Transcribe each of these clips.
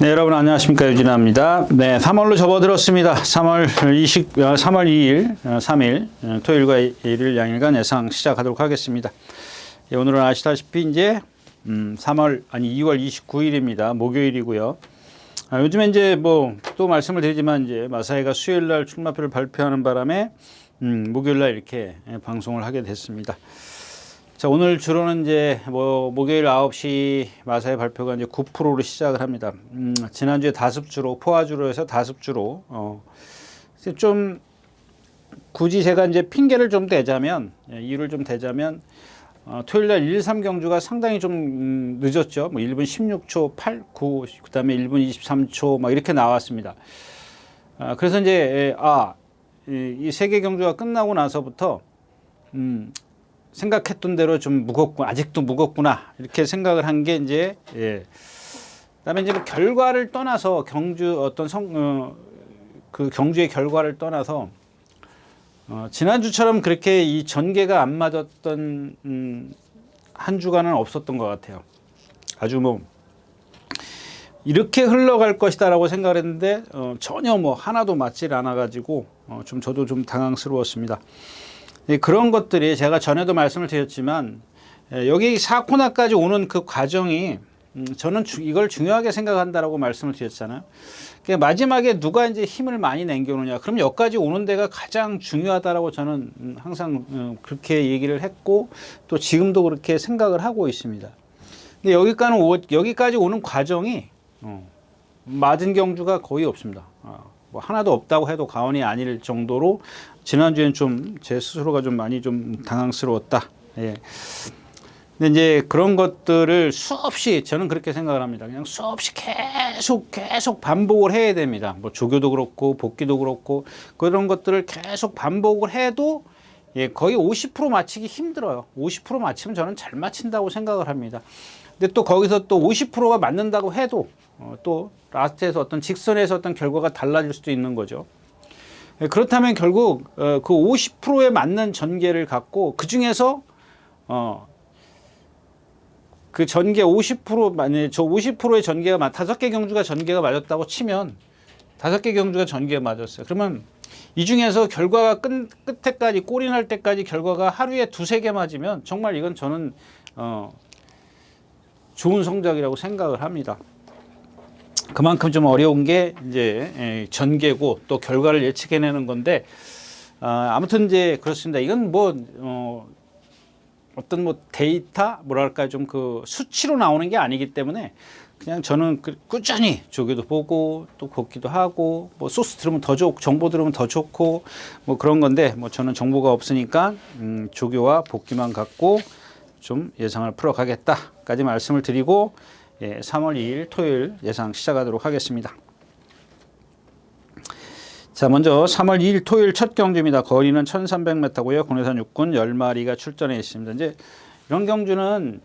네, 여러분 안녕하십니까. 유진아입니다. 네, 3월로 접어들었습니다. 3월 2일, 3일, 토요일과 일요일 양일간 예상 시작하도록 하겠습니다. 예, 오늘은 아시다시피 이제 2월 29일입니다. 목요일이고요. 요즘에 이제 뭐 또 말씀을 드리지만 이제 마사회가 수요일 날 출마표를 발표하는 바람에 목요일 날 이렇게 방송을 하게 됐습니다. 자, 오늘 주로는 이제 뭐 목요일 9시 마사회 발표가 이제 9%로 시작을 합니다. 지난주에 다습주로 포화주로 해서 다습주로 좀 굳이 제가 이제 핑계를 좀 대자면 이유를 좀 대자면 토요일 날 1, 3 경주가 상당히 좀 늦었죠. 뭐 1분 16초 8, 9 그다음에 1분 23초 막 이렇게 나왔습니다. 그래서 이제 이 세 개 경주가 끝나고 나서부터 생각했던 대로 좀 무겁고 아직도 무겁구나 이렇게 생각을 한 게 이제 그다음에 이제 뭐 결과를 떠나서 경주 어떤 그 경주의 결과를 떠나서 지난주처럼 그렇게 이 전개가 안 맞았던 한 주간은 없었던 것 같아요. 아주 뭐 이렇게 흘러갈 것이다라고 생각을 했는데 전혀 뭐 하나도 맞질 않아 가지고 좀 저도 좀 당황스러웠습니다. 그런 것들이 제가 전에도 말씀을 드렸지만 여기 4코너까지 오는 그 과정이 저는 이걸 중요하게 생각한다라고 말씀을 드렸잖아요. 그러니까 마지막에 누가 이제 힘을 많이 남겨놓냐. 그럼 여기까지 오는 데가 가장 중요하다라고 저는 항상 그렇게 얘기를 했고 또 지금도 그렇게 생각을 하고 있습니다. 근데 여기까지 오는 과정이 맞은 경주가 거의 없습니다. 뭐 하나도 없다고 해도 과언이 아닐 정도로 지난주엔 좀 제 스스로가 좀 많이 좀 당황스러웠다. 예. 근데 이제 그런 것들을 수없이 저는 그렇게 생각을 합니다. 그냥 수없이 계속 반복을 해야 됩니다. 뭐 조교도 그렇고 복귀도 그렇고 그런 것들을 계속 반복을 해도 거의 50% 맞히기 힘들어요. 50% 맞히면 저는 잘 맞힌다고 생각을 합니다. 근데 또 거기서 또 50%가 맞는다고 해도 또 라스트에서 어떤 직선에서 어떤 결과가 달라질 수도 있는 거죠. 그렇다면 결국 그 50%에 맞는 전개를 갖고 그 중에서 그 전개 50% 만약에 저 50%의 전개가 5개 경주가 전개가 맞았다고 치면 5개 경주가 전개가 맞았어요. 그러면 이 중에서 결과가 끝에까지 골이 날 때까지 결과가 하루에 2-3개 맞으면 정말 이건 저는 좋은 성적이라고 생각을 합니다. 그만큼 좀 어려운 게 이제 전개고 또 결과를 예측해내는 건데 아무튼 이제 그렇습니다. 이건 뭐 어떤 뭐 데이터 뭐랄까 좀 그 수치로 나오는 게 아니기 때문에 그냥 저는 꾸준히 조교도 보고 또 걷기도 하고 뭐 소스 들으면 더 좋고 정보 들으면 더 좋고 뭐 그런 건데 뭐 저는 정보가 없으니까 조교와 복기만 갖고 좀 예상을 풀어가겠다까지 말씀을 드리고 3월 2일 토요일 예상 시작하도록 하겠습니다. 자, 먼저 3월 2일 토요일 첫 경주입니다. 거리는 1300m고요. 국내산 육군 10마리가 출전해 있습니다. 이제 이런 경주는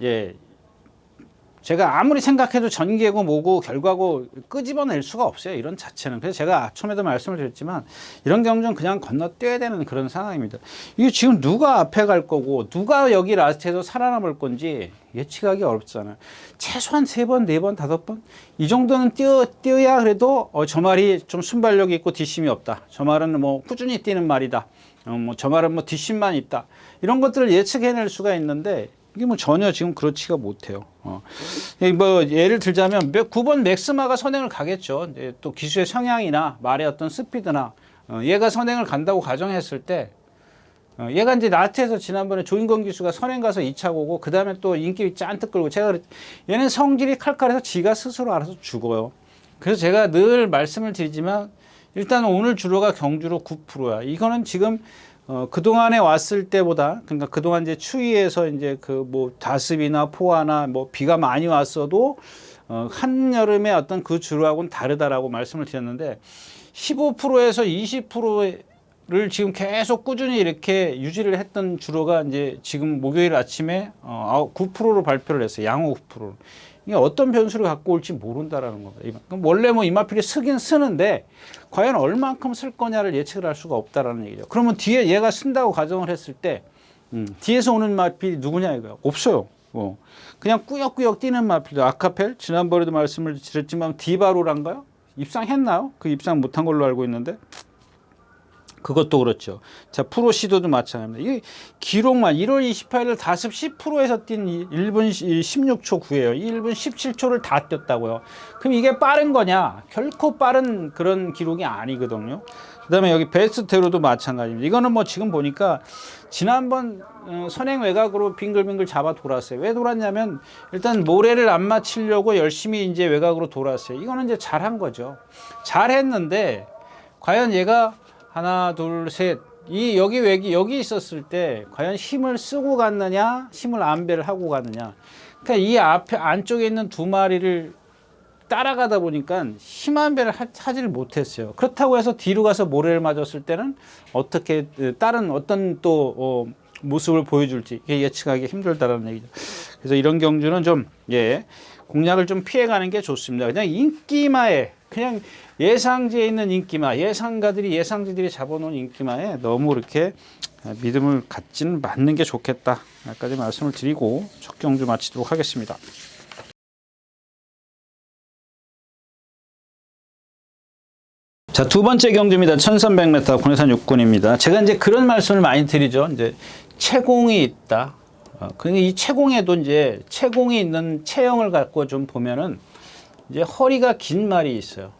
제가 아무리 생각해도 전개고 뭐고 결과고 끄집어낼 수가 없어요. 이런 자체는. 그래서 제가 처음에도 말씀을 드렸지만 이런 경주는 그냥 건너뛰어야 되는 그런 상황입니다. 이게 지금 누가 앞에 갈 거고 누가 여기 라스트에서 살아남을 건지 예측하기 어렵잖아요. 최소한 3번, 4번, 5번 이 정도는 뛰어야 그래도 저 말이 좀 순발력이 있고 뒷심이 없다. 저 말은 뭐 꾸준히 뛰는 말이다. 뭐 저 말은 뭐 뒷심만 있다. 이런 것들을 예측해낼 수가 있는데 이게 뭐 전혀 지금 그렇지가 못해요. 뭐 예를 들자면 9번 맥스마가 선행을 가겠죠. 또 기수의 성향이나 말의 어떤 스피드나 얘가 선행을 간다고 가정했을 때 얘가 이제 나트에서 지난번에 조인권 기수가 선행 가서 2차 고고 그 다음에 또 인기 짠뜩 끌고 얘는 성질이 칼칼해서 지가 스스로 알아서 죽어요. 그래서 제가 늘 말씀을 드리지만 일단 오늘 주로가 경주로 9%야. 이거는 지금 그동안에 왔을 때보다, 그러니까 그동안 이제 추위에서 이제 그 뭐 다습이나 포화나 뭐 비가 많이 왔어도, 한여름에 어떤 그 주로하고는 다르다라고 말씀을 드렸는데, 15%에서 20%를 지금 계속 꾸준히 이렇게 유지를 했던 주로가 이제 지금 목요일 아침에 9%로 발표를 했어요. 양호 9%. 이게 어떤 변수를 갖고 올지 모른다라는 겁니다. 그럼 원래 뭐 이마필이 쓰긴 쓰는데 과연 얼만큼 쓸 거냐를 예측을 할 수가 없다라는 얘기죠. 그러면 뒤에 얘가 쓴다고 가정을 했을 때 뒤에서 오는 마필이 누구냐 이거예요. 없어요. 그냥 꾸역꾸역 뛰는 마필도 아카펠 지난번에도 말씀을 드렸지만 디바로란가요? 입상했나요? 그 입상 못한 걸로 알고 있는데 그것도 그렇죠. 자, 프로시도도 마찬가지입니다. 이 기록만 1월 28일 다습 10%에서 뛴 1분 16초 9예요. 1분 17초를 다 뛰었다고요. 그럼 이게 빠른 거냐? 결코 빠른 그런 기록이 아니거든요. 그다음에 여기 베스트로도 마찬가지입니다. 이거는 뭐 지금 보니까 지난번 선행 외곽으로 빙글빙글 잡아 돌았어요. 왜 돌았냐면 일단 모래를 안 맞추려고 열심히 이제 외곽으로 돌았어요. 이거는 이제 잘한 거죠. 잘했는데 과연 얘가 하나, 둘, 셋. 여기 있었을 때 과연 힘을 쓰고 갔느냐, 힘을 안배를 하고 갔느냐. 그러니까 이 앞에 안쪽에 있는 두 마리를 따라가다 보니까 힘 안배를 하지를 못했어요. 그렇다고 해서 뒤로 가서 모래를 맞았을 때는 어떻게 다른 어떤 또 모습을 보여줄지 예측하기 힘들다라는 얘기죠. 그래서 이런 경주는 좀 공략을 좀 피해가는 게 좋습니다. 그냥 인기마에 그냥 예상지에 있는 인기마, 예상지들이 잡아놓은 인기마에 너무 이렇게 믿음을 갖지는 않는 게 좋겠다. 여기까지 말씀을 드리고 첫 경주 마치도록 하겠습니다. 자, 두 번째 경주입니다. 1300m 군해산 6군입니다. 제가 이제 그런 말씀을 많이 드리죠. 이제 채공이 있다. 그러니까 이 채공에도 이제 채공이 있는 체형을 갖고 좀 보면은 이제 허리가 긴 말이 있어요.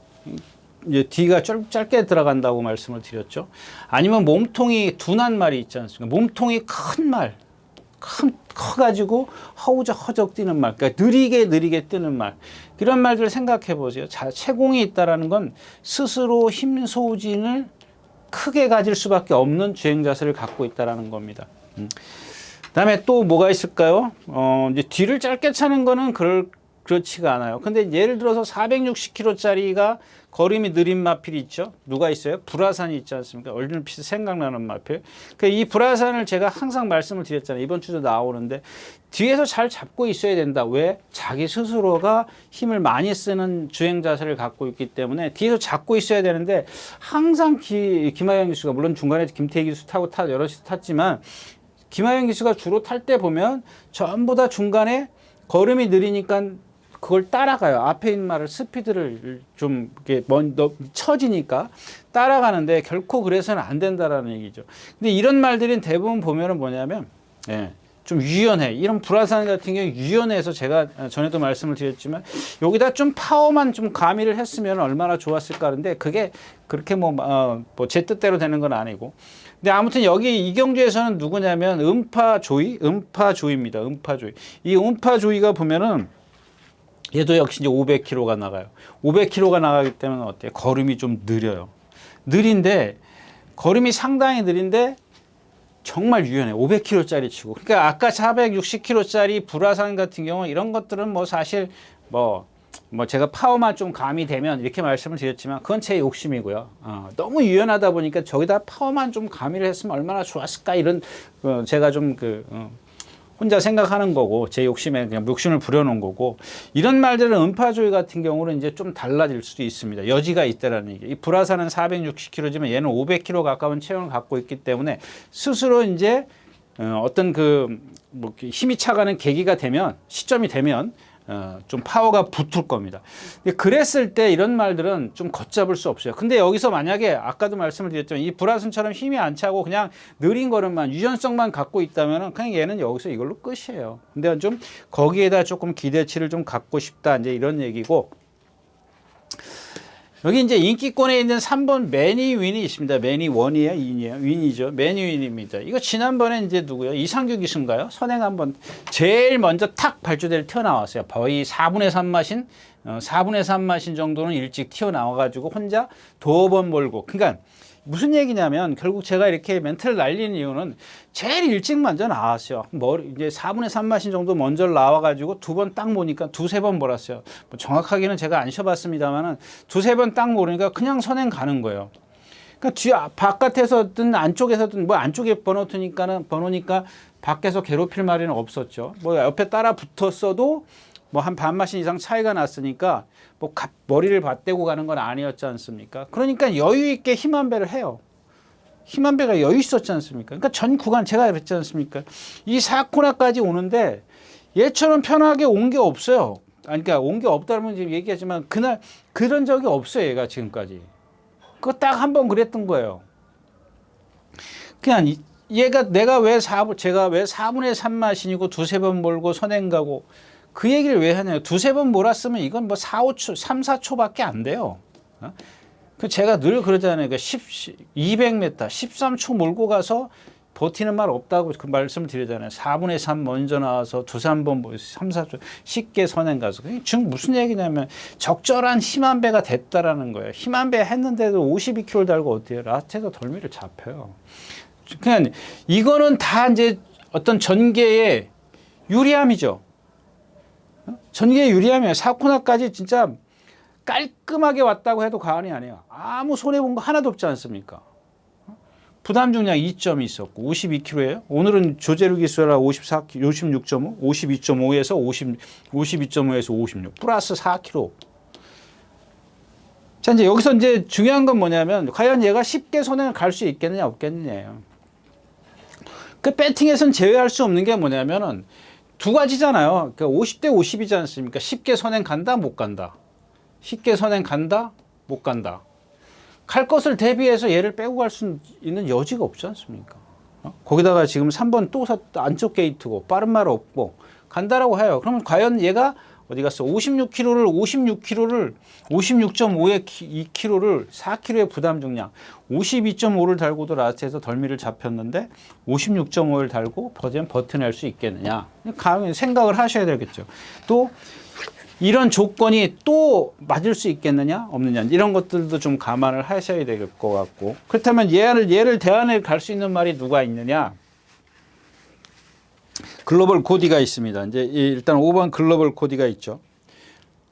이제 뒤가 짧게 들어간다고 말씀을 드렸죠. 아니면 몸통이 둔한 말이 있지 않습니까? 몸통이 큰 말, 커가지고 허우적허적 뛰는 말, 그러니까 느리게 뛰는 말. 이런 말들을 생각해 보세요. 자, 채공이 있다라는 건 스스로 힘 소진을 크게 가질 수밖에 없는 주행 자세를 갖고 있다라는 겁니다. 그다음에 또 뭐가 있을까요? 이제 뒤를 짧게 차는 거는 그렇지가 않아요. 근데 예를 들어서 460km짜리가 거림이 느린 마필이 있죠. 누가 있어요? 불화산이 있지 않습니까? 얼핏 생각나는 마필. 이 불화산을 제가 항상 말씀을 드렸잖아요. 이번 주도 나오는데 뒤에서 잘 잡고 있어야 된다. 왜? 자기 스스로가 힘을 많이 쓰는 주행 자세를 갖고 있기 때문에 뒤에서 잡고 있어야 되는데 항상 김하영 기수가 물론 중간에 김태희 기수 타고 여럿이 탔지만 김하영 기수가 주로 탈 때 보면 전부 다 중간에 걸음이 느리니까 그걸 따라가요. 앞에 있는 말을 스피드를 좀 이렇게 먼저 처지니까 따라가는데 결코 그래서는 안 된다라는 얘기죠. 근데 이런 말들은 대부분 보면은 뭐냐면 좀 유연해. 이런 불화산 같은 경우 유연해서 제가 전에도 말씀을 드렸지만 여기다 좀 파워만 좀 가미를 했으면 얼마나 좋았을까 하는데 그게 그렇게 제 뜻대로 되는 건 아니고. 근데 아무튼 여기 이 경주에서는 누구냐면 음파조이입니다. 음파조이. 이 음파조이가 보면은 얘도 역시 이제 500km가 나가요. 500km가 나가기 때문에 어때요? 걸음이 좀 느려요. 느린데 걸음이 상당히 느린데 정말 유연해. 500km짜리 치고. 그러니까 아까 460km짜리 불화산 같은 경우 이런 것들은 뭐 사실 제가 파워만 좀 가미되면 이렇게 말씀을 드렸지만 그건 제 욕심이고요. 너무 유연하다 보니까 저기다 파워만 좀 가미를 했으면 얼마나 좋았을까 이런 제가 좀 혼자 생각하는 거고 제 욕심에 그냥 욕심을 부려놓은 거고 이런 말들은 음파조이 같은 경우는 이제 좀 달라질 수도 있습니다. 여지가 있다라는 얘기. 이 불화산은 460km지만 얘는 500km 가까운 체형을 갖고 있기 때문에 스스로 이제 어떤 힘이 차가는 계기가 되면 시점이 되면 좀 파워가 붙을 겁니다. 그랬을 때 이런 말들은 좀 걷잡을 수 없어요. 근데 여기서 만약에 아까도 말씀을 드렸지만 이 불화산처럼 힘이 안 차고 그냥 느린 걸음만 유연성만 갖고 있다면 그냥 얘는 여기서 이걸로 끝이에요. 근데 좀 거기에다 조금 기대치를 좀 갖고 싶다 이제 이런 얘기고 여기 이제 인기권에 있는 3번 매니윈이 있습니다. 매니원이에요? 윈이죠. 매니윈입니다. 이거 지난번에 이제 누구요? 이상규 기수인가요? 선행 한번 제일 먼저 탁 발주대를 튀어나왔어요. 거의 4분의 3 마신 정도는 일찍 튀어나와가지고 혼자 도번 몰고. 그러니까 무슨 얘기냐면 결국 제가 이렇게 멘트를 날리는 이유는 제일 일찍 먼저 나왔어요. 이제 4분의 3 마신 정도 먼저 나와가지고 두 번 딱 모니까 두세 번 몰았어요. 정확하게는 제가 안 쉬어봤습니다만은 두세 번 딱 모르니까 그냥 선행 가는 거예요. 그러니까 바깥에서든 안쪽에서든 안쪽에 번호니까 밖에서 괴롭힐 말은 없었죠. 옆에 따라 붙었어도 한 반마신 이상 차이가 났으니까 머리를 받대고 가는 건 아니었지 않습니까? 그러니까 여유 있게 힘 안배를 해요. 힘 안배가 여유 있었지 않습니까? 그러니까 전 구간 제가 그랬지 않습니까? 이 4코너까지 오는데 얘처럼 편하게 온 게 없어요. 아니, 그러니까 온 게 없다면 지금 얘기하지만 그날 그런 적이 없어요. 얘가 지금까지. 그거 딱 한 번 그랬던 거예요. 그냥 얘가 제가 왜 4분의 3 마신이고 두세 번 몰고 선행 가고 그 얘기를 왜 하냐고. 두세 번 몰았으면 이건 뭐 4, 4초밖에 안 돼요. 그 제가 늘 그러잖아요. 그 200m, 13초 몰고 가서 버티는 말 없다고 그 말씀을 드리잖아요. 4분의 3 먼저 나와서 2-3번 3, 4초 쉽게 선행 가서. 지금 무슨 얘기냐면 적절한 힘 한 배가 됐다라는 거예요. 힘 한 배 했는데도 52kg 달고 어때요? 라스트에서 덜미를 잡혀요. 그냥 이거는 다 이제 어떤 전개의 유리함이죠. 전개의 유리함이에요. 4코너까지 진짜 깔끔하게 왔다고 해도 과언이 아니에요. 아무 손해본 거 하나도 없지 않습니까? 부담 중량 2점이 있었고 52kg예요. 오늘은 조제루 기수라 56.5, 52.5에서 52.5에서 56 플러스 4kg. 자, 이제 여기서 이제 중요한 건 뭐냐면 과연 얘가 쉽게 선행을 갈 수 있겠느냐 없겠느냐예요. 그 배팅에선 제외할 수 없는 게 뭐냐면은 두 가지잖아요. 그러니까 50대 50이지 않습니까? 쉽게 선행 간다 못 간다. 쉽게 선행 간다 못 간다. 갈 것을 대비해서 얘를 빼고 갈 수 있는 여지가 없지 않습니까? 거기다가 지금 3번 또 안쪽 게이트고 빠른 말 없고 간다라고 해요. 그러면 과연 얘가 어디 갔어? 56kg를 56.5에 2kg를 4kg의 부담 중량 52.5를 달고도 라스트에서 덜미를 잡혔는데 56.5를 달고 버텨낼 수 있겠느냐? 생각을 하셔야 되겠죠. 또 이런 조건이 또 맞을 수 있겠느냐 없느냐 이런 것들도 좀 감안을 하셔야 될 것 같고, 그렇다면 얘를 대안해 갈 수 있는 말이 누가 있느냐? 글로벌 코디가 있습니다. 이제 일단 5번 글로벌 코디가 있죠.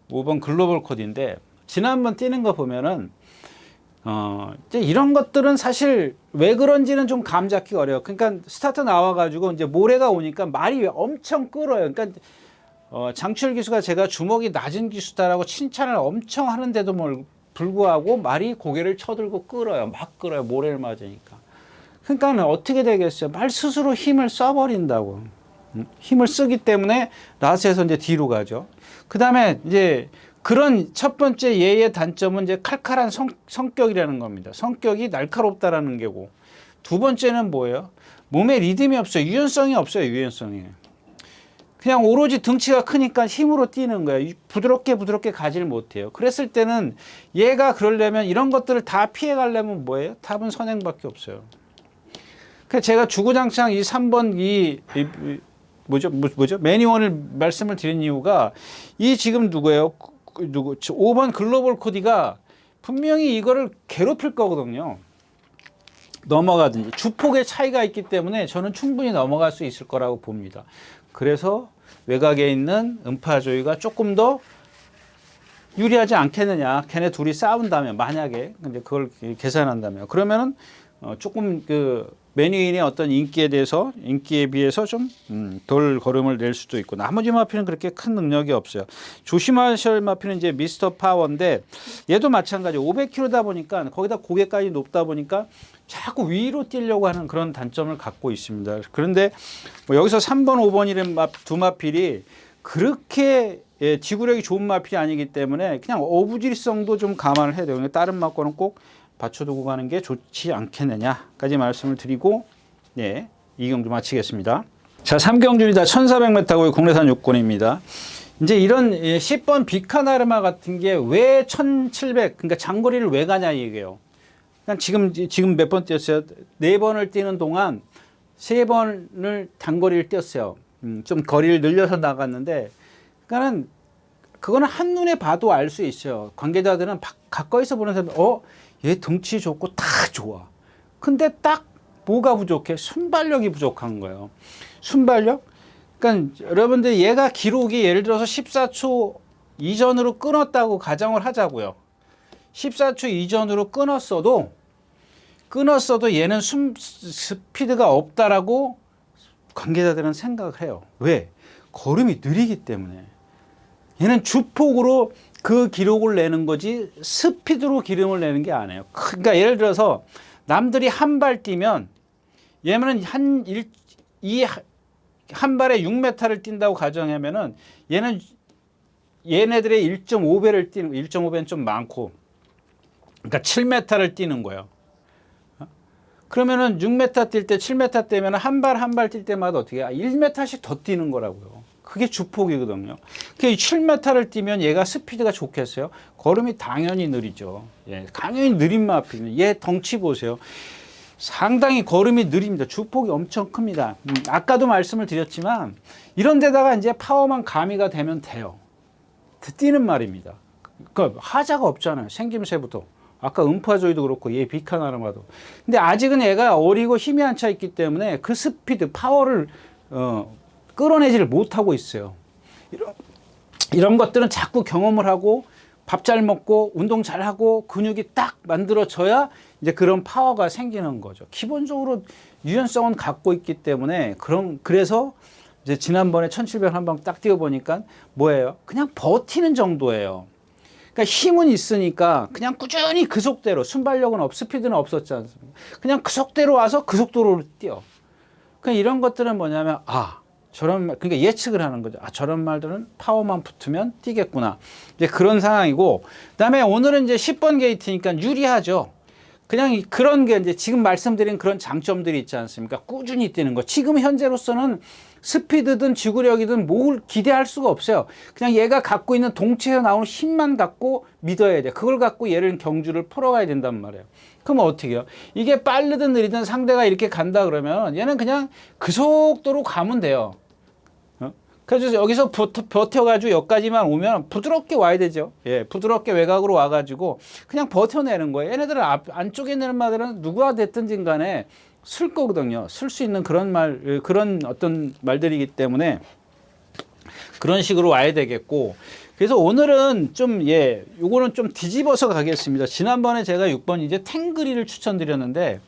5번 글로벌 코디인데 지난번 뛰는 거 보면은 이제 이런 것들은 사실 왜 그런지는 좀 감 잡기 어려워. 그러니까 스타트 나와가지고 이제 모래가 오니까 말이 엄청 끌어요. 그러니까 장철 기수가 제가 주먹이 낮은 기수다라고 칭찬을 엄청 하는데도 불구하고 말이 고개를 쳐들고 끌어요. 막 끌어요. 모래를 맞으니까. 그러니까 어떻게 되겠어요? 말 스스로 힘을 써버린다고. 힘을 쓰기 때문에 라스에서 이제 뒤로 가죠. 그 다음에 이제 그런 첫 번째 얘의 단점은 이제 칼칼한 성격이라는 겁니다. 성격이 날카롭다라는 게고. 두 번째는 뭐예요? 몸에 리듬이 없어요. 유연성이 없어요. 유연성이. 그냥 오로지 등치가 크니까 힘으로 뛰는 거예요. 부드럽게 가지를 못해요. 그랬을 때는 얘가 그러려면 이런 것들을 다 피해 가려면 뭐예요? 답은 선행밖에 없어요. 그래서 제가 주구장창 이 3번 뭐죠? 매니원을 말씀을 드린 이유가 이 지금 누구예요? 5번 글로벌 코디가 분명히 이거를 괴롭힐 거거든요. 넘어가든지. 주폭의 차이가 있기 때문에 저는 충분히 넘어갈 수 있을 거라고 봅니다. 그래서 외곽에 있는 음파조이가 조금 더 유리하지 않겠느냐. 걔네 둘이 싸운다면, 만약에 근데 그걸 계산한다면, 그러면은 조금 그 매니인의 어떤 인기에 비해서 좀 덜 걸음을 낼 수도 있고, 나머지 마피는 그렇게 큰 능력이 없어요. 조심하셔야 할 마피는 이제 미스터 파워인데 얘도 마찬가지 500kg다 보니까 거기다 고개까지 높다 보니까 자꾸 위로 뛰려고 하는 그런 단점을 갖고 있습니다. 그런데 뭐 여기서 3번, 5번이라는 두 마필이 그렇게 지구력이 좋은 마필이 아니기 때문에 그냥 어부질성도 좀 감안을 해야 돼요. 다른 마과는 꼭 받쳐두고 가는 게 좋지 않겠느냐까지 말씀을 드리고, 네, 이 경주 마치겠습니다. 자, 3경주입니다. 1400m고요. 국내산 육군입니다. 이제 이런 10번 비카나르마 같은 게 왜 1700, 그러니까 장거리를 왜 가냐 이게요. 그냥 지금 몇 번 뛰었어요? 4번을 뛰는 동안 3번을 단거리를 뛰었어요. 좀 거리를 늘려서 나갔는데, 그러니까는 그거는 한눈에 봐도 알 수 있어요. 관계자들은 가까이서 보는 사람은 얘 덩치 좋고 다 좋아. 근데 딱 뭐가 부족해? 순발력이 부족한 거예요. 순발력? 그러니까 여러분들 얘가 기록이 예를 들어서 14초 이전으로 끊었다고 가정을 하자고요. 14초 이전으로 끊었어도 얘는 스피드가 없다라고 관계자들은 생각을 해요. 왜? 걸음이 느리기 때문에. 얘는 주폭으로 그 기록을 내는 거지 스피드로 기름을 내는 게 아니에요. 그러니까 예를 들어서 남들이 한 발 뛰면 얘는 한 발에 6m를 뛴다고 가정하면은 얘네들의 1.5배를 뛰는 1.5배는 좀 많고 그러니까 7m를 뛰는 거예요. 그러면은 6m 뛸 때 7m 뛰면 한 발 한 발 뛸 때마다 어떻게 1m씩 더 뛰는 거라고요. 그게 주폭이거든요. 그 7m를 뛰면 얘가 스피드가 좋겠어요? 걸음이 당연히 느리죠. 예, 당연히 느린 마필이에요. 얘 덩치 보세요. 상당히 걸음이 느립니다. 주폭이 엄청 큽니다. 아까도 말씀을 드렸지만 이런 데다가 이제 파워만 가미가 되면 돼요. 뛰는 말입니다. 그러니까 하자가 없잖아요. 생김새부터. 아까 음파조이도 그렇고 얘 비카나르마도. 근데 아직은 얘가 어리고 힘이 안 차 있기 때문에 그 스피드, 파워를 끌어내지를 못하고 있어요. 이런 것들은 자꾸 경험을 하고 밥 잘 먹고 운동 잘 하고 근육이 딱 만들어져야 이제 그런 파워가 생기는 거죠. 기본적으로 유연성은 갖고 있기 때문에 그래서 이제 지난번에 1700 한 방 딱 뛰어보니까 뭐예요? 그냥 버티는 정도예요. 그러니까 힘은 있으니까 그냥 꾸준히 그 속대로 순발력은 스피드는 없었지 않습니까? 그냥 그 속대로 와서 그 속도로 뛰어. 그러니까 이런 것들은 뭐냐면 그러니까 예측을 하는 거죠. 저런 말들은 파워만 붙으면 뛰겠구나. 이제 그런 상황이고, 그다음에 오늘은 이제 10번 게이트니까 유리하죠. 그냥 그런 게 이제 지금 말씀드린 그런 장점들이 있지 않습니까? 꾸준히 뛰는 거. 지금 현재로서는 스피드든 지구력이든 뭘 기대할 수가 없어요. 그냥 얘가 갖고 있는 동체에서 나오는 힘만 갖고 믿어야 돼. 그걸 갖고 얘를 경주를 풀어가야 된단 말이에요. 그럼 어떻게 해요? 이게 빠르든 느리든 상대가 이렇게 간다 그러면 얘는 그냥 그 속도로 가면 돼요. 그래서 여기서 버텨가지고 여기까지만 오면 부드럽게 와야 되죠. 예, 부드럽게 외곽으로 와가지고 그냥 버텨내는 거예요. 얘네들은 안쪽에 있는 말들은 누구와 됐든지 간에 쓸 거거든요. 쓸 수 있는 그런 어떤 말들이기 때문에 그런 식으로 와야 되겠고. 그래서 오늘은 요거는 좀 뒤집어서 가겠습니다. 지난번에 제가 6번 이제 탱그리를 추천드렸는데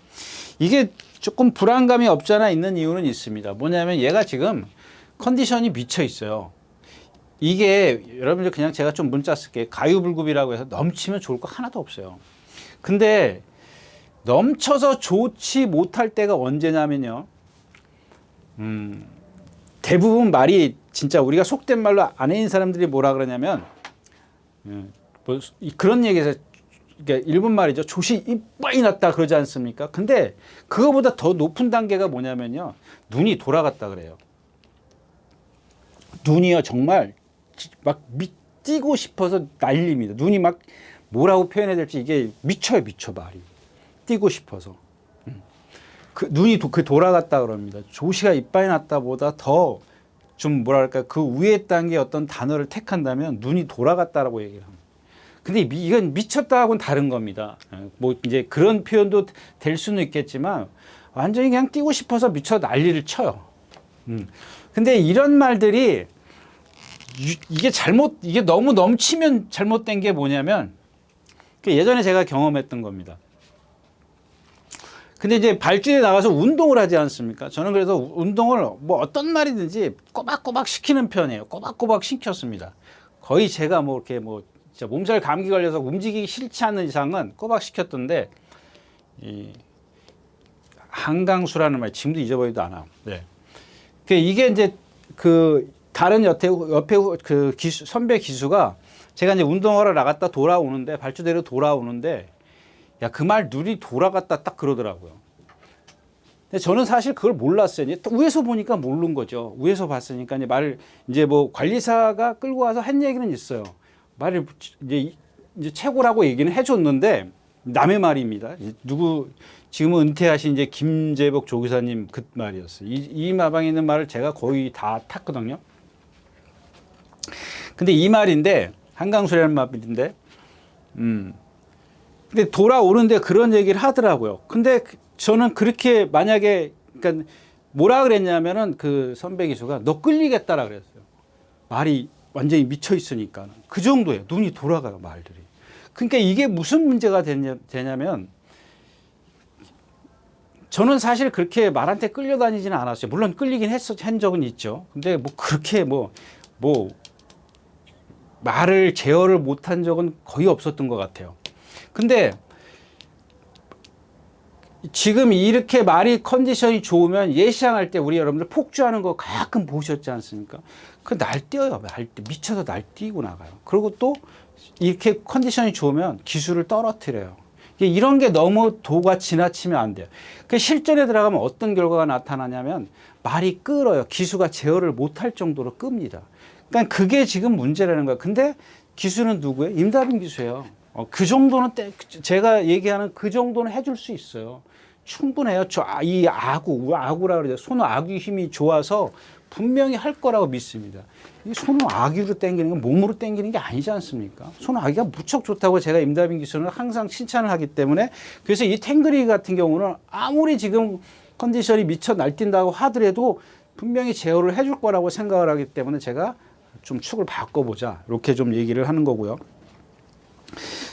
이게 조금 불안감이 없잖아 있는 이유는 있습니다. 뭐냐면 얘가 지금 컨디션이 미쳐 있어요. 이게 여러분들 그냥 제가 좀 문자 쓸게요. 가유불급이라고 해서 넘치면 좋을 거 하나도 없어요. 근데 넘쳐서 좋지 못할 때가 언제냐면요. 대부분 말이 진짜 우리가 속된 말로 안에 있는 사람들이 뭐라 그러냐면 그런 얘기에서 그러니까 일본 말이죠. 조시 이빨이 났다 그러지 않습니까? 근데 그거보다 더 높은 단계가 뭐냐면요. 눈이 돌아갔다 그래요. 눈이요 정말 막 뛰고 싶어서 난립니다. 눈이 막 뭐라고 표현해야 될지 이게 미쳐 말이 뛰고 싶어서 눈이 돌아갔다 그럽니다. 조시가 이빨이 났다보다 더 좀 뭐랄까 그 위에 단계 어떤 단어를 택한다면 눈이 돌아갔다라고 얘기를 합니다. 근데 이건 미쳤다하고는 다른 겁니다. 뭐 이제 그런 표현도 될 수는 있겠지만 완전히 그냥 뛰고 싶어서 미쳐 난리를 쳐요. 근데 이런 말들이 이게 너무 넘치면 잘못된 게 뭐냐면 예전에 제가 경험했던 겁니다. 근데 이제 발주에 나가서 운동을 하지 않습니까? 저는 그래서 운동을 뭐 어떤 말이든지 꼬박꼬박 시키는 편이에요. 꼬박꼬박 시켰습니다. 거의 제가 뭐 이렇게 뭐 진짜 몸살 감기 걸려서 움직이기 싫지 않는 이상은 꼬박 시켰던데 이 한강수라는 말 지금도 잊어버리도 않아. 네. 이게 이제 그 다른 옆에 그 선배 기수가 제가 이제 운동하러 나갔다 돌아오는데 발주대로 돌아오는데 야, 그 말 눈이 돌아갔다 딱 그러더라고요. 근데 저는 사실 그걸 몰랐어요. 이제 위에서 보니까 모르는 거죠. 위에서 봤으니까 이제 뭐 관리사가 끌고 와서 한 얘기는 있어요. 말을 이제 최고라고 얘기는 해줬는데 남의 말입니다. 지금은 은퇴하신 이제 김재복 조기사님 그 말이었어요. 이 마방에 있는 말을 제가 거의 다 탔거든요. 근데 이 말인데 한강수라는 말인데 근데 돌아오는데 그런 얘기를 하더라고요. 근데 저는 그렇게 만약에 그러니까 뭐라 그랬냐면은 그 선배 기수가 너 끌리겠다라 그랬어요. 말이 완전히 미쳐 있으니까 그 정도예요. 눈이 돌아가요 말들이. 그러니까 이게 무슨 문제가 되냐면 저는 사실 그렇게 말한테 끌려다니지는 않았어요. 물론 끌리긴 한 적은 있죠. 근데 뭐 그렇게 뭐 말을 제어를 못한 적은 거의 없었던 것 같아요. 근데 지금 이렇게 말이 컨디션이 좋으면 예시장할 때 우리 여러분들 폭주하는 거 가끔 보셨지 않습니까? 그 날뛰어요. 미쳐서 날뛰고 나가요. 그리고 또 이렇게 컨디션이 좋으면 기술을 떨어뜨려요. 이런 게 너무 도가 지나치면 안 돼요. 그 실전에 들어가면 어떤 결과가 나타나냐면 말이 끓어요. 기수가 제어를 못할 정도로 끕니다. 그러니까 그게 지금 문제라는 거예요. 근데 기수는 누구예요? 임다빈 기수예요. 그 정도는 제가 얘기하는 그 정도는 해줄 수 있어요. 충분해요. 이 아구라 그러죠. 손 아귀 힘이 좋아서 분명히 할 거라고 믿습니다. 이 손을 아귀로 당기는 건 몸으로 당기는 게 아니지 않습니까? 손 아귀가 무척 좋다고 제가 임다빈 기수는 항상 칭찬을 하기 때문에 그래서 이 탱그리 같은 경우는 아무리 지금 컨디션이 미쳐 날뛴다고 하더라도 분명히 제어를 해줄 거라고 생각을 하기 때문에 제가 좀 축을 바꿔보자 이렇게 좀 얘기를 하는 거고요.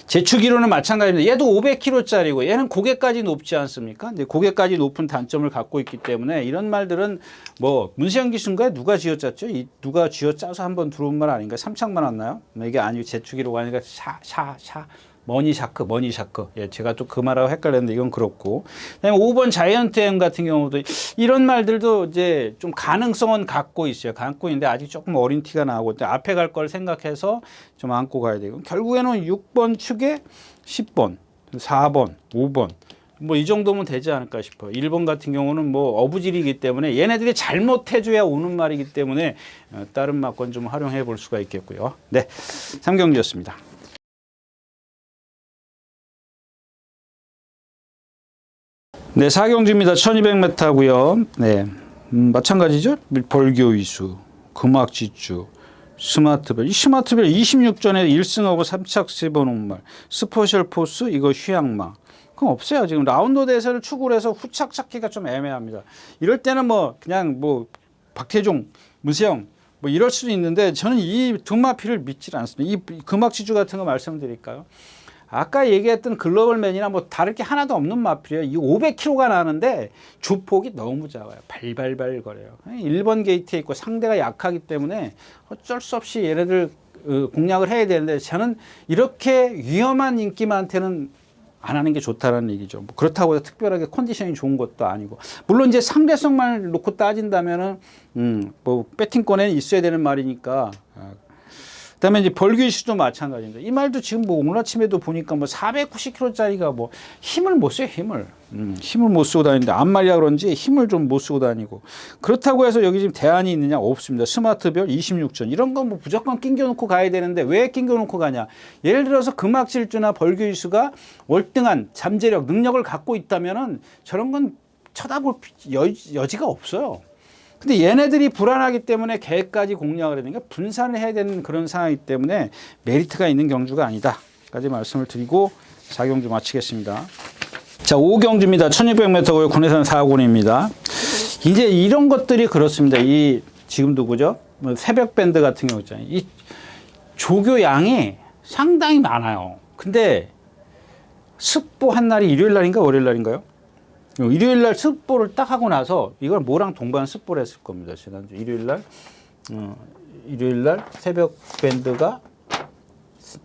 제축이로는 마찬가지입니다. 얘도 500kg짜리고 얘는 고개까지 높지 않습니까? 근데 고개까지 높은 단점을 갖고 있기 때문에 이런 말들은 뭐 문세영 기수인가요? 누가 쥐어짰죠? 누가 쥐어짜서 한번 들어온 말 아닌가요? 삼창만 왔나요? 이게 아니고 제축이라고 하니까 머니샤크. 예, 제가 또 그 말하고 헷갈렸는데 이건 그렇고. 그다음에 5번 자이언트 M 같은 경우도 이런 말들도 이제 좀 가능성은 갖고 있어요. 갖고 있는데 아직 조금 어린 티가 나고 앞에 갈 걸 생각해서 좀 안고 가야 되고. 결국에는 6번 축에 10번, 4번, 5번. 뭐 이 정도면 되지 않을까 싶어요. 1번 같은 경우는 뭐 어부질이기 때문에 얘네들이 잘못해줘야 오는 말이기 때문에 다른 막건 좀 활용해 볼 수가 있겠고요. 네, 3경기였습니다. 네, 4경주입니다. 1200m고요. 네, 마찬가지죠. 벌교위수, 금악지주, 스마트별. 이 스마트별 26전에 1승하고 3착 3번 온말. 스포셜 포스, 이거 휴양마. 그건 없어요. 지금 라운드 대회를 추구를 해서 후착 찾기가 좀 애매합니다. 이럴 때는 뭐 그냥 뭐 박태종, 문세영 뭐 이럴 수도 있는데 저는 이 두 마피를 믿질 않습니다. 이 금악지주 같은 거 말씀드릴까요? 아까 얘기했던 글로벌맨이나 뭐 다를 게 하나도 없는 마필이에요. 이 500kg가 나는데 주폭이 너무 작아요. 발발발 거려요. 1번 게이트에 있고 상대가 약하기 때문에 어쩔 수 없이 얘네들 공략을 해야 되는데 저는 이렇게 위험한 인기한테는 안 하는 게 좋다는 얘기죠. 뭐 그렇다고 해서 특별하게 컨디션이 좋은 것도 아니고. 물론 이제 상대성만 놓고 따진다면은 뭐 배팅권에 있어야 되는 말이니까. 그다음에 이제 벌교이수도 마찬가지입니다. 이 말도 지금 뭐 오늘 아침에도 보니까 뭐 490kg짜리가 뭐 힘을 못 써요, 힘을. 힘을 못 쓰고 다니는데 앞말이라 그런지 힘을 좀 못 쓰고 다니고. 그렇다고 해서 여기 지금 대안이 있느냐? 없습니다. 스마트별 26전. 이런 건 뭐 무조건 낑겨놓고 가야 되는데 왜 낑겨놓고 가냐? 예를 들어서 금악질주나 벌교이수가 월등한 잠재력, 능력을 갖고 있다면은 저런 건 쳐다볼 여지가 없어요. 근데 얘네들이 불안하기 때문에 계획까지 공략을 해야 되니까 분산을 해야 되는 그런 상황이기 때문에 메리트가 있는 경주가 아니다까지 말씀을 드리고 4경주 마치겠습니다. 자, 5경주입니다. 1600m고요. 군내산 4군입니다. 이제 이런 것들이 그렇습니다. 이 지금 누구죠? 뭐 새벽 밴드 같은 경우 있잖아요. 이 조교 양이 상당히 많아요. 근데 습보 한 날이 일요일 날인가 월요일 날인가요? 일요일 날 습보를 딱 하고 나서 이걸 뭐랑 동반 습보를 했을 겁니다. 지난주 일요일 날 새벽 밴드가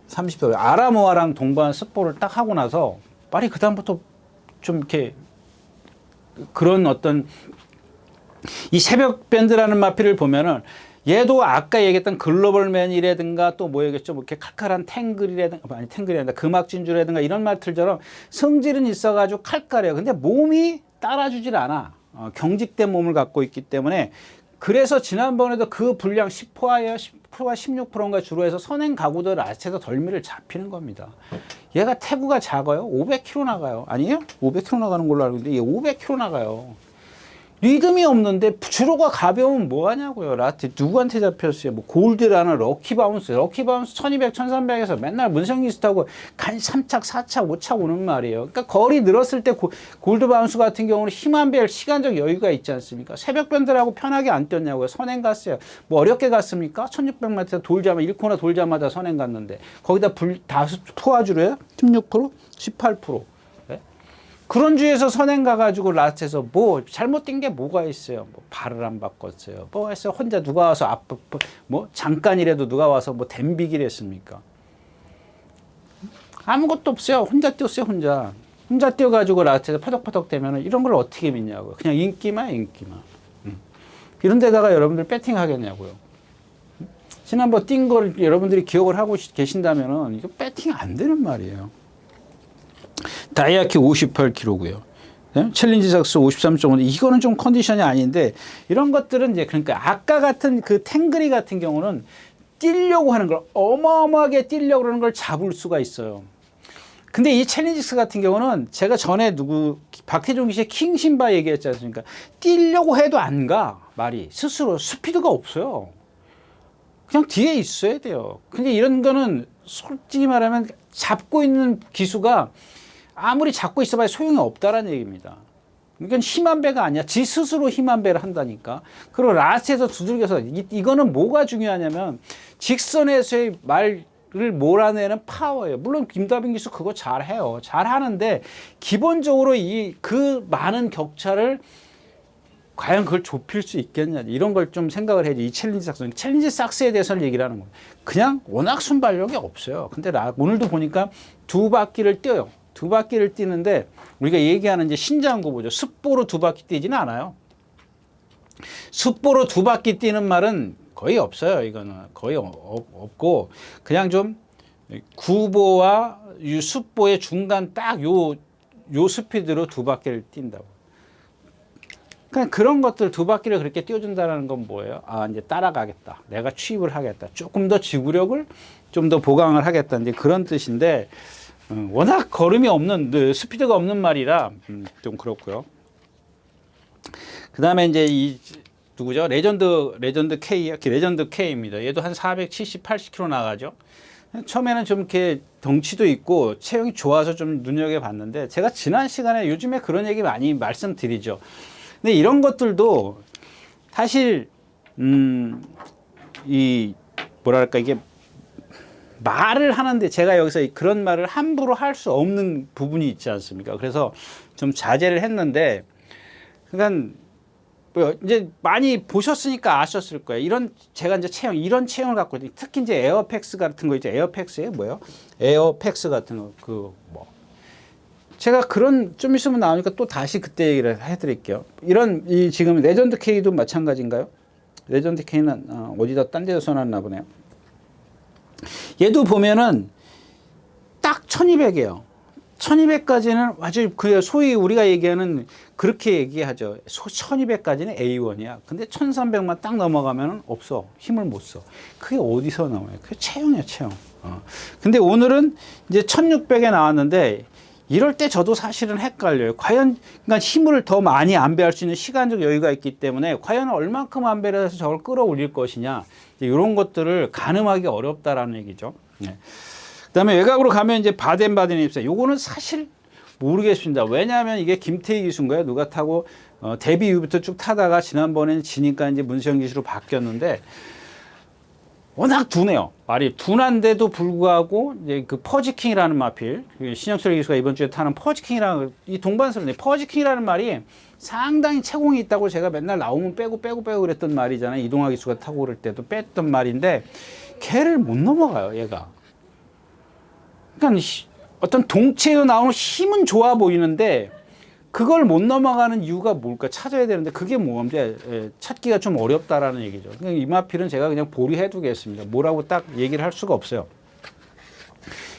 30도 아라모아랑 동반 습보를 딱 하고 나서 빨리 그다음부터 좀 이렇게 그런 어떤 이 새벽 밴드라는 마피를 보면은 얘도 아까 얘기했던 글로벌맨이라든가 또 뭐였겠죠? 뭐 이렇게 칼칼한 탱글이라든가, 아니 탱글이란다. 금악진주라든가 이런 말들처럼 성질은 있어가지고 칼칼해요. 근데 몸이 따라주질 않아. 경직된 몸을 갖고 있기 때문에 그래서 지난번에도 그 분량 10%와 16%인가 주로 해서 선행 가구들 아치에서 덜미를 잡히는 겁니다. 얘가 태구가 작아요. 500kg 나가요. 아니에요? 500kg 나가는 걸로 알고 있는데 얘 500kg 나가요. 리듬이 없는데 주로가 가벼우면 뭐 하냐고요. 라티 누구한테 잡혔어요? 뭐 골드라는 럭키바운스 1200, 1300에서 맨날 문성기스 타고 간 3착, 4착, 5착 오는 말이에요. 그러니까 거리 늘었을 때 골드바운스 같은 경우는 힘한 별 시간적 여유가 있지 않습니까? 새벽 밴드라고 편하게 안 뛰었냐고요. 선행 갔어요. 뭐 어렵게 갔습니까? 1600m 돌자마자 1코너 돌자마자 선행 갔는데 거기다 다수 포화주로요? 16%? 18%. 그런 주에서 선행 가가지고 라스트에서 뭐 잘못된 게 뭐가 있어요? 뭐 발을 안 바꿨어요. 뭐 했어요? 혼자 누가 와서 뭐 잠깐이라도 누가 와서 뭐 댐비기를 했습니까? 아무것도 없어요. 혼자 뛰었어요, 혼자. 혼자 뛰어가지고 라스트에서 퍼덕퍼덕 되면은 이런 걸 어떻게 믿냐고요. 그냥 인기만. 이런 데다가 여러분들 배팅 하겠냐고요. 지난번 뛴 걸 여러분들이 기억을 하고 계신다면은 이거 배팅 안 되는 말이에요. 다이아키 58kg고요. 네? 챌린지 삭스 53.5. 이거는 좀 컨디션이 아닌데 이런 것들은 이제 그러니까 아까 같은 그 탱그리 같은 경우는 뛰려고 하는 걸 어마어마하게 뛰려고 하는 걸 잡을 수가 있어요. 근데 이 챌린지스 같은 경우는 제가 전에 박태종 기시의 킹신바 얘기했지 않습니까? 뛰려고 해도 안 가. 말이 스스로 스피드가 없어요. 그냥 뒤에 있어야 돼요. 근데 이런 거는 솔직히 말하면 잡고 있는 기수가 아무리 잡고 있어봐야 소용이 없다라는 얘기입니다. 이건 힘한 배가 아니야. 지 스스로 힘한 배를 한다니까. 그리고 라스트에서 두들겨서 이거는 뭐가 중요하냐면 직선에서의 말을 몰아내는 파워예요. 물론 김다빈 기수 그거 잘해요. 잘하는데 기본적으로 그 많은 격차를 과연 그걸 좁힐 수 있겠냐 이런 걸 좀 생각을 해야지. 이 챌린지 삭스에 대해서는 얘기를 하는 거예요. 그냥 워낙 순발력이 없어요. 근데 오늘도 보니까 2바퀴를 뛰어요. 2바퀴를 뛰는데 우리가 얘기하는 이제 신장구보죠. 습보로 2바퀴 뛰지는 않아요. 습보로 2바퀴 뛰는 말은 거의 없어요. 이거는 거의 없고 그냥 좀 구보와 습보의 중간 딱 요 스피드로 2바퀴를 뛴다고. 그냥 그런 것들 2바퀴를 그렇게 띄워준다는 건 뭐예요? 아, 이제 따라가겠다. 내가 취입을 하겠다. 조금 더 지구력을 좀 더 보강을 하겠다. 이제 그런 뜻인데, 워낙 걸음이 없는, 스피드가 없는 말이라, 좀 그렇고요. 그 다음에 이제 누구죠? 레전드 K입니다. 얘도 한 470, 80kg 나가죠. 처음에는 좀 이렇게 덩치도 있고 체형이 좋아서 좀 눈여겨봤는데, 제가 지난 시간에 요즘에 그런 얘기 많이 말씀드리죠. 근데 이런 것들도 사실 뭐랄까 이게 말을 하는데 제가 여기서 그런 말을 함부로 할 수 없는 부분이 있지 않습니까? 그래서 좀 자제를 했는데 그러니까 뭐 이제 많이 보셨으니까 아셨을 거예요. 제가 이제 이런 체형을 갖고 있는데 특히 이제 에어팩스 같은 거 있죠. 에어팩스에 뭐예요? 에어팩스 같은 거 제가 좀 있으면 나오니까 또 다시 그때 얘기를 해드릴게요. 지금 레전드 K도 마찬가지인가요? 레전드 K는 어디다 딴 데서 써놨나 보네요. 얘도 보면은 딱 1200이에요. 1200까지는 아주 소위 우리가 얘기하는 그렇게 얘기하죠. 1200까지는 A1이야. 근데 1300만 딱 넘어가면 없어. 힘을 못 써. 그게 어디서 나와요? 그게 체형이야, 체형. 근데 오늘은 이제 1600에 나왔는데 이럴 때 저도 사실은 헷갈려요. 과연 그러니까 힘을 더 많이 안배할 수 있는 시간적 여유가 있기 때문에 과연 얼만큼 안배를 해서 저걸 끌어올릴 것이냐 이런 것들을 가늠하기 어렵다라는 얘기죠. 네. 그다음에 외곽으로 가면 이제 바덴바덴이 있어요. 요거는 사실 모르겠습니다. 왜냐하면 이게 김태희 기수인가요? 누가 타고 데뷔 이후부터 쭉 타다가 지난번에는 지니까 이제 문세영 기수로 바뀌었는데. 워낙 둔해요. 말이 둔한데도 불구하고 이제 그 퍼지킹이라는 마필 신영철 기수가 이번 주에 타는 퍼지킹이라는 이 동반스러운데 퍼지킹이라는 말이 상당히 채공이 있다고 제가 맨날 나오면 빼고 그랬던 말이잖아요. 이동화 기수가 타고 그럴 때도 뺐던 말인데 걔를 못 넘어가요. 얘가. 그러니까 어떤 동체에 나오는 힘은 좋아 보이는데 그걸 못 넘어가는 이유가 뭘까 찾아야 되는데 그게 뭔지 찾기가 좀 어렵다라는 얘기죠. 이 마필은 제가 그냥 보류해 두겠습니다. 뭐라고 딱 얘기를 할 수가 없어요.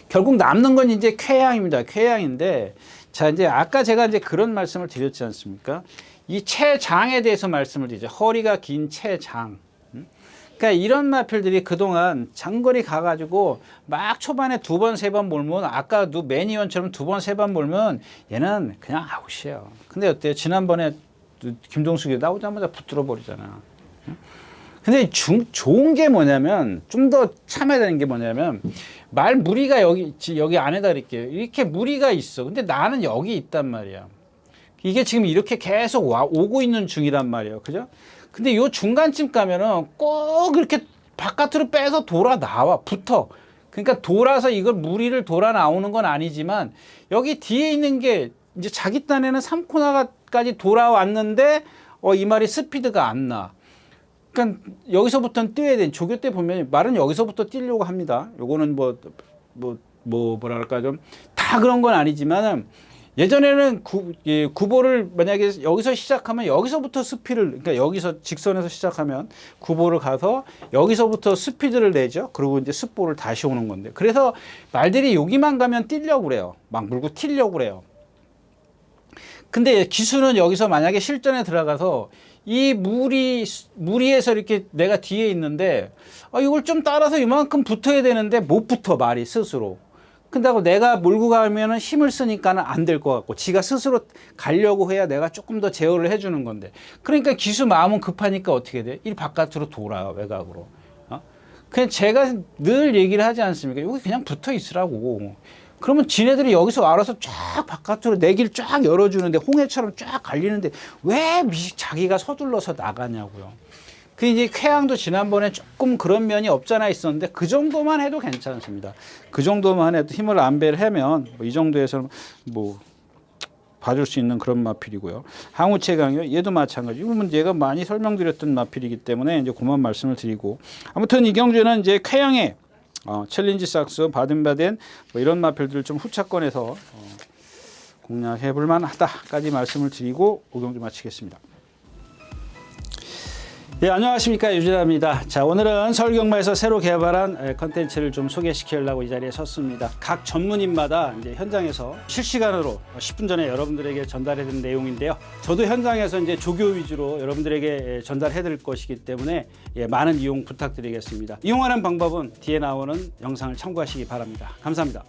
결국 남는 건 이제 쾌양입니다. 쾌양인데 자 이제 아까 제가 이제 그런 말씀을 드렸지 않습니까? 이 체장에 대해서 말씀을 드리죠. 허리가 긴 체장. 그러니까 이런 마필들이 그동안 장거리 가가지고 막 초반에 2번, 3번 몰면 아까 매니언처럼 2번, 3번 몰면 얘는 그냥 아웃이에요. 근데 어때요? 지난번에 김동숙이 나오자마자 붙들어 버리잖아. 근데 좋은 게 뭐냐면 좀 더 참아야 되는 게 뭐냐면 말 무리가 여기 안에다 이렇게 무리가 있어. 근데 나는 여기 있단 말이야. 이게 지금 이렇게 계속 오고 있는 중이란 말이에요. 그죠? 근데 요 중간쯤 가면은 꼭 이렇게 바깥으로 빼서 돌아 나와 붙어. 그러니까 돌아서 이걸 무리를 돌아 나오는 건 아니지만 여기 뒤에 있는 게 이제 자기 딴에는 3코너까지 돌아왔는데 이 말이 스피드가 안 나. 그러니까 여기서부터는 뛰어야 돼. 조교 때 보면 말은 여기서부터 뛰려고 합니다. 요거는 뭐랄까 좀 다 그런 건 아니지만은 예전에는 구보를 만약에 여기서 시작하면 여기서부터 스피드를, 그러니까 여기서 직선에서 시작하면 구보를 가서 여기서부터 스피드를 내죠. 그리고 이제 습보를 다시 오는 건데. 그래서 말들이 여기만 가면 뛰려고 그래요. 막 물고 튀려고 그래요. 근데 기수는 여기서 만약에 실전에 들어가서 이 무리에서 이렇게 내가 뒤에 있는데 이걸 좀 따라서 이만큼 붙어야 되는데 못 붙어, 말이 스스로. 근데 내가 몰고 가면은 힘을 쓰니까는 안 될 것 같고 지가 스스로 가려고 해야 내가 조금 더 제어를 해주는 건데, 그러니까 기수 마음은 급하니까 어떻게 돼? 이 바깥으로 돌아요, 외곽으로. 그냥 제가 늘 얘기를 하지 않습니까? 여기 그냥 붙어 있으라고. 그러면 지네들이 여기서 알아서 쫙 바깥으로 내 길 쫙 열어주는데, 홍해처럼 쫙 갈리는데 왜 자기가 서둘러서 나가냐고요. 그 이제 쾌양도 지난번에 조금 그런 면이 없잖아 있었는데 그 정도만 해도 괜찮습니다. 그 정도만 해도 힘을 안 배하면 이 정도에서는 봐줄 수 있는 그런 마필이고요. 항우 최강이요. 얘도 마찬가지. 이건 제가 많이 설명드렸던 마필이기 때문에 이제 그만 말씀을 드리고, 아무튼 이 경주는 이제 쾌양의 챌린지 삭스, 바덴바덴 이런 마필들을 좀 후차권에서 공략해 볼 만하다까지 말씀을 드리고 오경주 마치겠습니다. 네, 안녕하십니까, 유진아입니다. 자, 오늘은 서울경마에서 새로 개발한 컨텐츠를 좀 소개시키려고 이 자리에 섰습니다. 각 전문인마다 이제 현장에서 실시간으로 10분 전에 여러분들에게 전달해드린 내용인데요. 저도 현장에서 이제 조교 위주로 여러분들에게 전달해드릴 것이기 때문에 많은 이용 부탁드리겠습니다. 이용하는 방법은 뒤에 나오는 영상을 참고하시기 바랍니다. 감사합니다.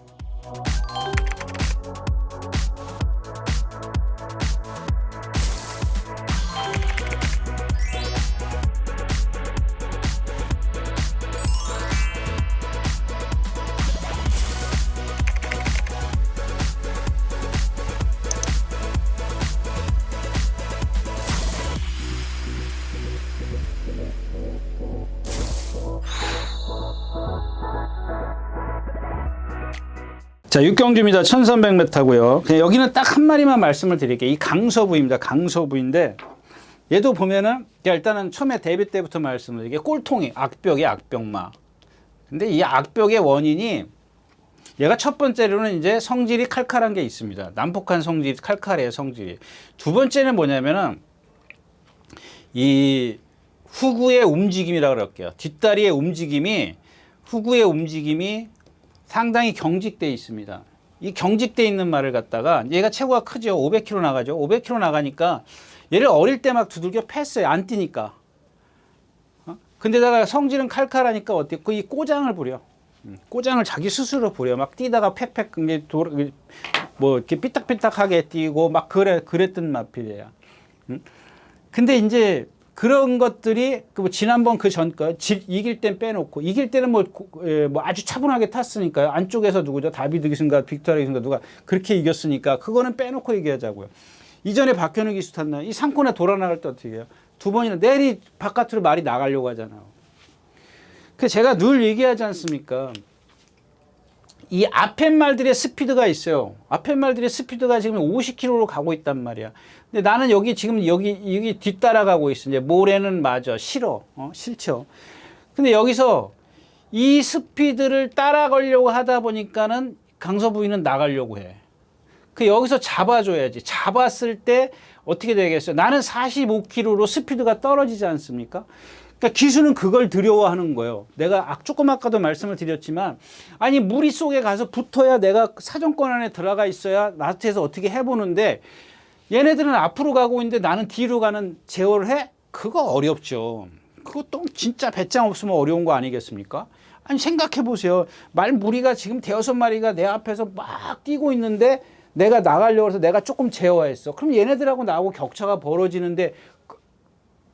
자, 6경주입니다. 1300m고요. 그냥 여기는 딱 한 마리만 말씀을 드릴게요. 이 강서부입니다. 강서부인데 얘도 보면은 일단은 처음에 데뷔 때부터 말씀을 드릴게요. 꼴통이 악벽이 악벽마. 근데 이 악벽의 원인이 얘가 첫 번째로는 이제 성질이 칼칼한 게 있습니다. 난폭한 성질이 칼칼해요, 성질이. 두 번째는 뭐냐면은 이 후구의 움직임이라고 그럴게요. 뒷다리의 움직임이, 후구의 움직임이 상당히 경직돼 있습니다. 이 경직돼 있는 말을 갖다가 얘가 체구가 크죠. 500kg 나가죠. 500kg 나가니까 얘를 어릴 때 막 두들겨 팼어요. 안 뛰니까. 근데다가 성질은 칼칼하니까 어때요? 이 꼬장을 부려. 꼬장을 자기 스스로 부려. 막 뛰다가 팩팩 이렇게 삐딱삐딱하게 뛰고 막 그랬던 마필이에요. 근데 이제 그런 것들이 지난번 그 전거 이길 땐 빼놓고, 이길 때는 뭐 아주 차분하게 탔으니까요. 안쪽에서 누구죠? 다비드 기수인가 빅토리아 기수인가 누가 그렇게 이겼으니까 그거는 빼놓고 얘기하자고요. 이전에 박현우 기수 탔나요? 이 상코나 돌아 나갈 때 어떻게 해요? 두 번이나 내리 바깥으로 말이 나가려고 하잖아요. 그 제가 늘 얘기하지 않습니까? 이 앞에 말들의 스피드가 있어요. 앞에 말들의 스피드가 지금 50km로 가고 있단 말이야. 근데 나는 여기 지금 여기 뒤따라가고 있어. 이제 모래는 맞아. 싫어. 싫죠. 근데 여기서 이 스피드를 따라가려고 하다 보니까는 강서부인은 나가려고 해. 그 여기서 잡아줘야지. 잡았을 때 어떻게 되겠어요? 나는 45km로 스피드가 떨어지지 않습니까? 그러니까 기수는 그걸 두려워하는 거예요. 내가 조금 아까도 말씀을 드렸지만, 아니 무리 속에 가서 붙어야 내가 사정권 안에 들어가 있어야 라스트에서 어떻게 해보는데, 얘네들은 앞으로 가고 있는데 나는 뒤로 가는 제어를 해? 그거 어렵죠. 그것도 진짜 배짱 없으면 어려운 거 아니겠습니까? 아니 생각해 보세요. 무리가 지금 대여섯 마리가 내 앞에서 막 뛰고 있는데 내가 나가려고 해서 내가 조금 제어했어. 그럼 얘네들하고 나하고 격차가 벌어지는데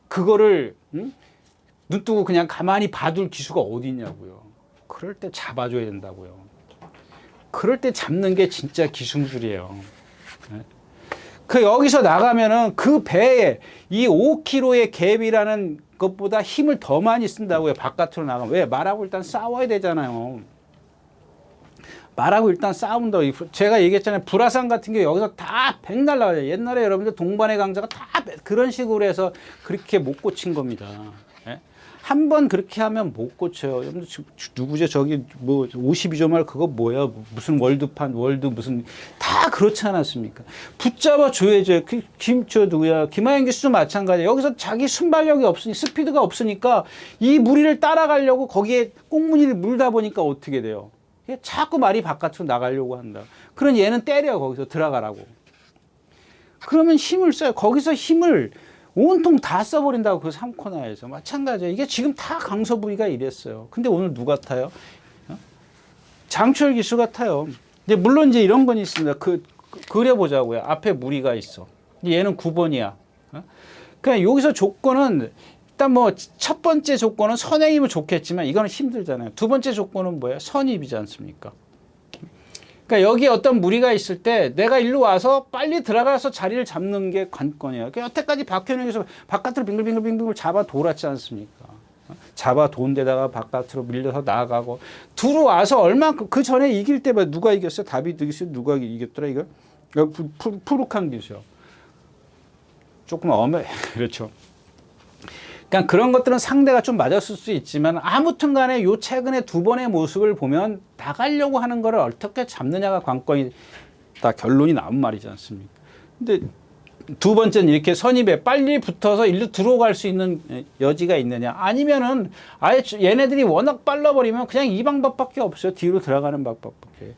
그거를 눈 뜨고 그냥 가만히 봐둘 기수가 어디 있냐고요. 그럴 때 잡아줘야 된다고요. 그럴 때 잡는 게 진짜 기술이에요. 그 여기서 나가면은 그 배에 이 5kg의 갭이라는 것보다 힘을 더 많이 쓴다고요. 바깥으로 나가면. 왜? 말하고 일단 싸워야 되잖아요. 말하고 일단 싸운다고. 제가 얘기했잖아요. 불화산 같은 게 여기서 다 백날 나가요. 옛날에 여러분들 동반의 강자가 다 그런 식으로 해서 그렇게 못 고친 겁니다. 한 번 그렇게 하면 못 고쳐요. 누구죠? 저기 뭐 52조 말 그거 뭐야? 무슨 월드판, 월드 무슨 다 그렇지 않았습니까? 붙잡아 줘야죠. 저 누구야? 김하영 기수도 마찬가지예요. 여기서 자기 순발력이 없으니 스피드가 없으니까 이 무리를 따라가려고 거기에 꽁무니를 물다 보니까 어떻게 돼요? 자꾸 말이 바깥으로 나가려고 한다. 그런 얘는 때려 거기서 들어가라고. 그러면 힘을 써요. 거기서 힘을 온통 다 써버린다고 그 3코너에서. 마찬가지예요. 이게 지금 다 강서부위가 이랬어요. 근데 오늘 누가 타요? 장철 기수 같아요. 근데 물론 이제 이런 건 있습니다. 그려보자고요. 앞에 무리가 있어. 얘는 9번이야. 그냥 여기서 조건은 일단 뭐 첫 번째 조건은 선행이면 좋겠지만 이거는 힘들잖아요. 두 번째 조건은 뭐예요? 선입이지 않습니까? 그러니까 여기 어떤 무리가 있을 때 내가 일로 와서 빨리 들어가서 자리를 잡는 게 관건이에요. 그러니까 여태까지 박현웅에서 바깥으로 빙글빙글 잡아 돌았지 않습니까? 잡아 돈 데다가 바깥으로 밀려서 나가고 들어와서 얼마큼 그 전에 이길 때 누가 이겼어요? 다비드 기수 누가 이겼더라 이거? 푸르칸 기수요. 조금 그렇죠. 그러니까 그런 것들은 상대가 좀 맞았을 수 있지만 아무튼 간에 요 최근에 두 번의 모습을 보면 나가려고 하는 거를 어떻게 잡느냐가 관건이다 결론이 나온 말이지 않습니까? 근데 두 번째는 이렇게 선입에 빨리 붙어서 일로 들어갈 수 있는 여지가 있느냐 아니면은 아예 얘네들이 워낙 빨라버리면 그냥 이 방법밖에 없어요. 뒤로 들어가는 방법밖에.